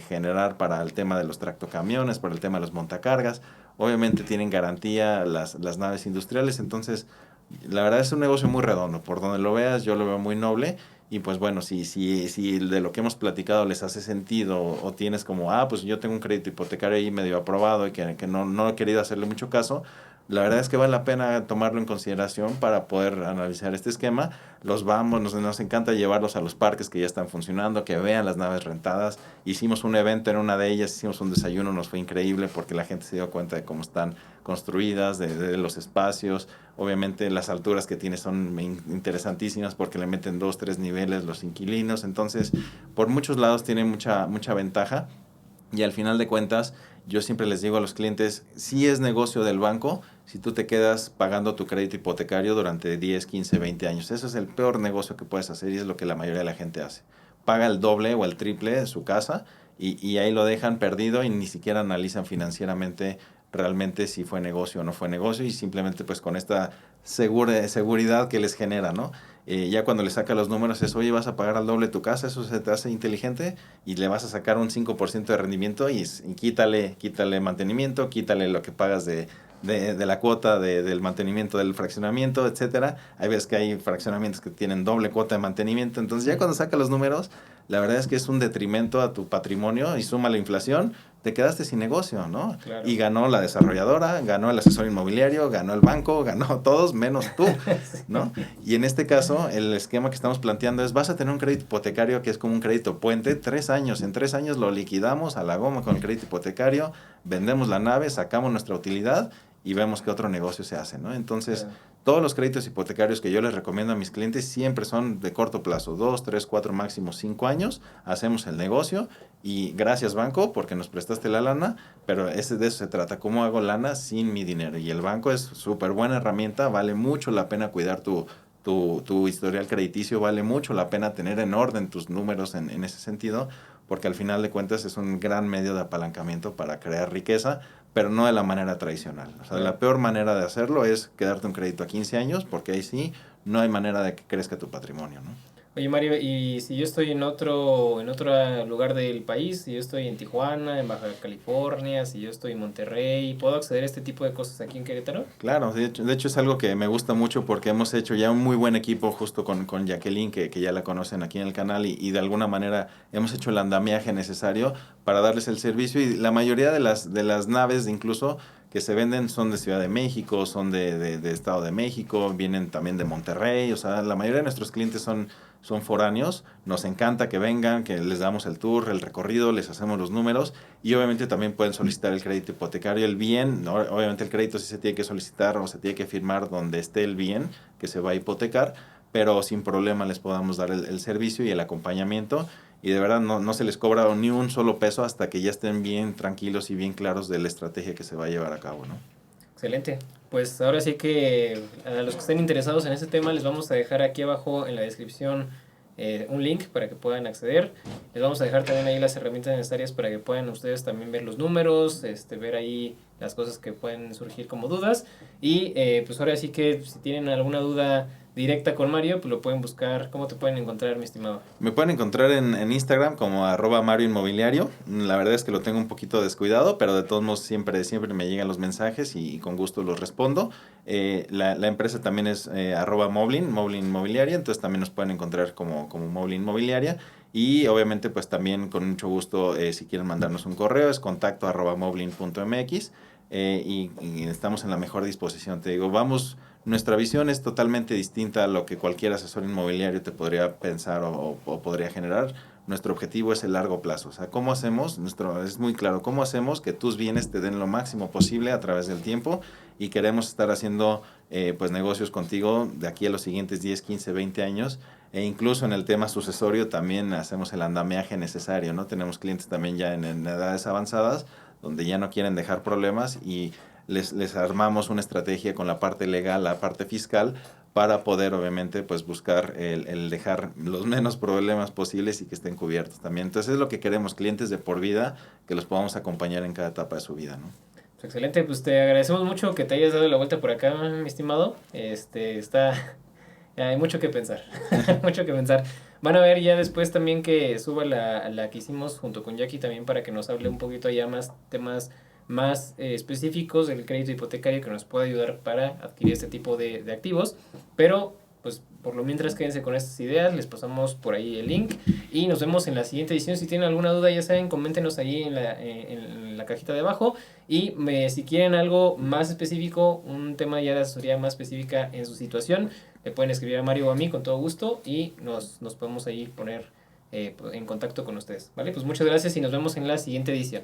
generar para el tema de los tractocamiones, para el tema de los montacargas, obviamente tienen garantía las naves industriales. Entonces la verdad es un negocio muy redondo, por donde lo veas yo lo veo muy noble. Y pues bueno, si de lo que hemos platicado les hace sentido o tienes como, pues yo tengo un crédito hipotecario ahí medio aprobado y que no he querido hacerle mucho caso, la verdad es que vale la pena tomarlo en consideración para poder analizar este esquema. Nos encanta llevarlos a los parques que ya están funcionando, que vean las naves rentadas. Hicimos un evento en una de ellas, hicimos un desayuno, nos fue increíble porque la gente se dio cuenta de cómo están construidas, de los espacios. Obviamente las alturas que tiene son interesantísimas porque le meten 2, 3 niveles los inquilinos. Entonces, por muchos lados tiene mucha ventaja. Y al final de cuentas, yo siempre les digo a los clientes, si es negocio del banco, si tú te quedas pagando tu crédito hipotecario durante 10, 15, 20 años. Eso es el peor negocio que puedes hacer y es lo que la mayoría de la gente hace. Paga el doble o el triple de su casa y ahí lo dejan perdido y ni siquiera analizan financieramente realmente si fue negocio o no fue negocio y simplemente pues con esta seguridad que les genera, ¿no? Ya cuando le saca los números es, oye, vas a pagar al doble tu casa, eso se te hace inteligente y le vas a sacar un 5% de rendimiento y quítale mantenimiento, quítale lo que pagas de la cuota del mantenimiento del fraccionamiento, etcétera. Hay veces que hay fraccionamientos que tienen doble cuota de mantenimiento, entonces ya cuando saca los números, la verdad es que es un detrimento a tu patrimonio y suma la inflación, te quedaste sin negocio, ¿no? Claro. Y ganó la desarrolladora, ganó el asesor inmobiliario, ganó el banco, ganó todos menos tú, ¿no? Y en este caso, el esquema que estamos planteando es, vas a tener un crédito hipotecario que es como un crédito puente, 3 años, en 3 años lo liquidamos a la goma con el crédito hipotecario, vendemos la nave, sacamos nuestra utilidad y vemos qué otro negocio se hace, ¿no? Entonces, Claro. todos los créditos hipotecarios que yo les recomiendo a mis clientes siempre son de corto plazo, 2, 3, 4, máximo 5 años, hacemos el negocio y gracias banco porque nos prestaste la lana, pero de eso se trata, cómo hago lana sin mi dinero. Y el banco es súper buena herramienta, vale mucho la pena cuidar tu historial crediticio, vale mucho la pena tener en orden tus números en ese sentido, porque al final de cuentas es un gran medio de apalancamiento para crear riqueza, pero no de la manera tradicional. O sea, la peor manera de hacerlo es quedarte un crédito a 15 años, porque ahí sí no hay manera de que crezca tu patrimonio, ¿no? Oye, Mario, y si yo estoy en otro lugar del país, si yo estoy en Tijuana, en Baja California, si yo estoy en Monterrey, ¿puedo acceder a este tipo de cosas aquí en Querétaro? Claro, de hecho es algo que me gusta mucho porque hemos hecho ya un muy buen equipo justo con Jacqueline, que ya la conocen aquí en el canal, y de alguna manera hemos hecho el andamiaje necesario para darles el servicio. Y la mayoría de las naves incluso que se venden son de Ciudad de México, son de Estado de México, vienen también de Monterrey. O sea, la mayoría de nuestros clientes son foráneos. Nos encanta que vengan, que les damos el tour, el recorrido, les hacemos los números y obviamente también pueden solicitar el crédito hipotecario, el bien, ¿no? Obviamente el crédito sí se tiene que solicitar o se tiene que firmar donde esté el bien que se va a hipotecar, pero sin problema les podamos dar el servicio y el acompañamiento y de verdad no se les cobra ni un solo peso hasta que ya estén bien tranquilos y bien claros de la estrategia que se va a llevar a cabo, ¿no? Excelente. Pues ahora sí que a los que estén interesados en este tema les vamos a dejar aquí abajo en la descripción un link para que puedan acceder. Les vamos a dejar también ahí las herramientas necesarias para que puedan ustedes también ver los números, ver ahí las cosas que pueden surgir como dudas. Y pues ahora sí que si tienen alguna duda directa con Mario, pues lo pueden buscar. ¿Cómo te pueden encontrar, mi estimado? Me pueden encontrar en Instagram como @Mario Inmobiliario. La verdad es que lo tengo un poquito descuidado, pero de todos modos siempre me llegan los mensajes y con gusto los respondo. La empresa también es @Moblin Inmobiliaria, entonces también nos pueden encontrar como Moblin Inmobiliaria. Y obviamente pues también con mucho gusto si quieren mandarnos un correo es contacto@moblin.mx y estamos en la mejor disposición. Te digo, nuestra visión es totalmente distinta a lo que cualquier asesor inmobiliario te podría pensar o podría generar. Nuestro objetivo es el largo plazo. O sea, ¿cómo hacemos? Es muy claro, ¿cómo hacemos que tus bienes te den lo máximo posible a través del tiempo? Y queremos estar haciendo pues negocios contigo de aquí a los siguientes 10, 15, 20 años. E incluso en el tema sucesorio también hacemos el andamiaje necesario, ¿no? Tenemos clientes también ya en edades avanzadas donde ya no quieren dejar problemas y les armamos una estrategia con la parte legal, la parte fiscal, para poder obviamente pues buscar el dejar los menos problemas posibles y que estén cubiertos también. Entonces es lo que queremos, clientes de por vida, que los podamos acompañar en cada etapa de su vida, ¿no? Pues excelente, pues te agradecemos mucho que te hayas dado la vuelta por acá, mi estimado. Hay mucho que pensar, mucho que pensar. Van a ver ya después también que suba la que hicimos junto con Jackie también para que nos hable un poquito ya más temas más específicos del crédito hipotecario que nos pueda ayudar para adquirir este tipo de activos. Pero pues por lo mientras quédense con estas ideas, les pasamos por ahí el link y nos vemos en la siguiente edición. Si tienen alguna duda, ya saben, coméntenos ahí en la cajita de abajo. Y si quieren algo más específico, un tema ya de asesoría más específica en su situación, le pueden escribir a Mario o a mí con todo gusto y nos podemos ahí poner en contacto con ustedes, ¿vale? Pues muchas gracias y nos vemos en la siguiente edición.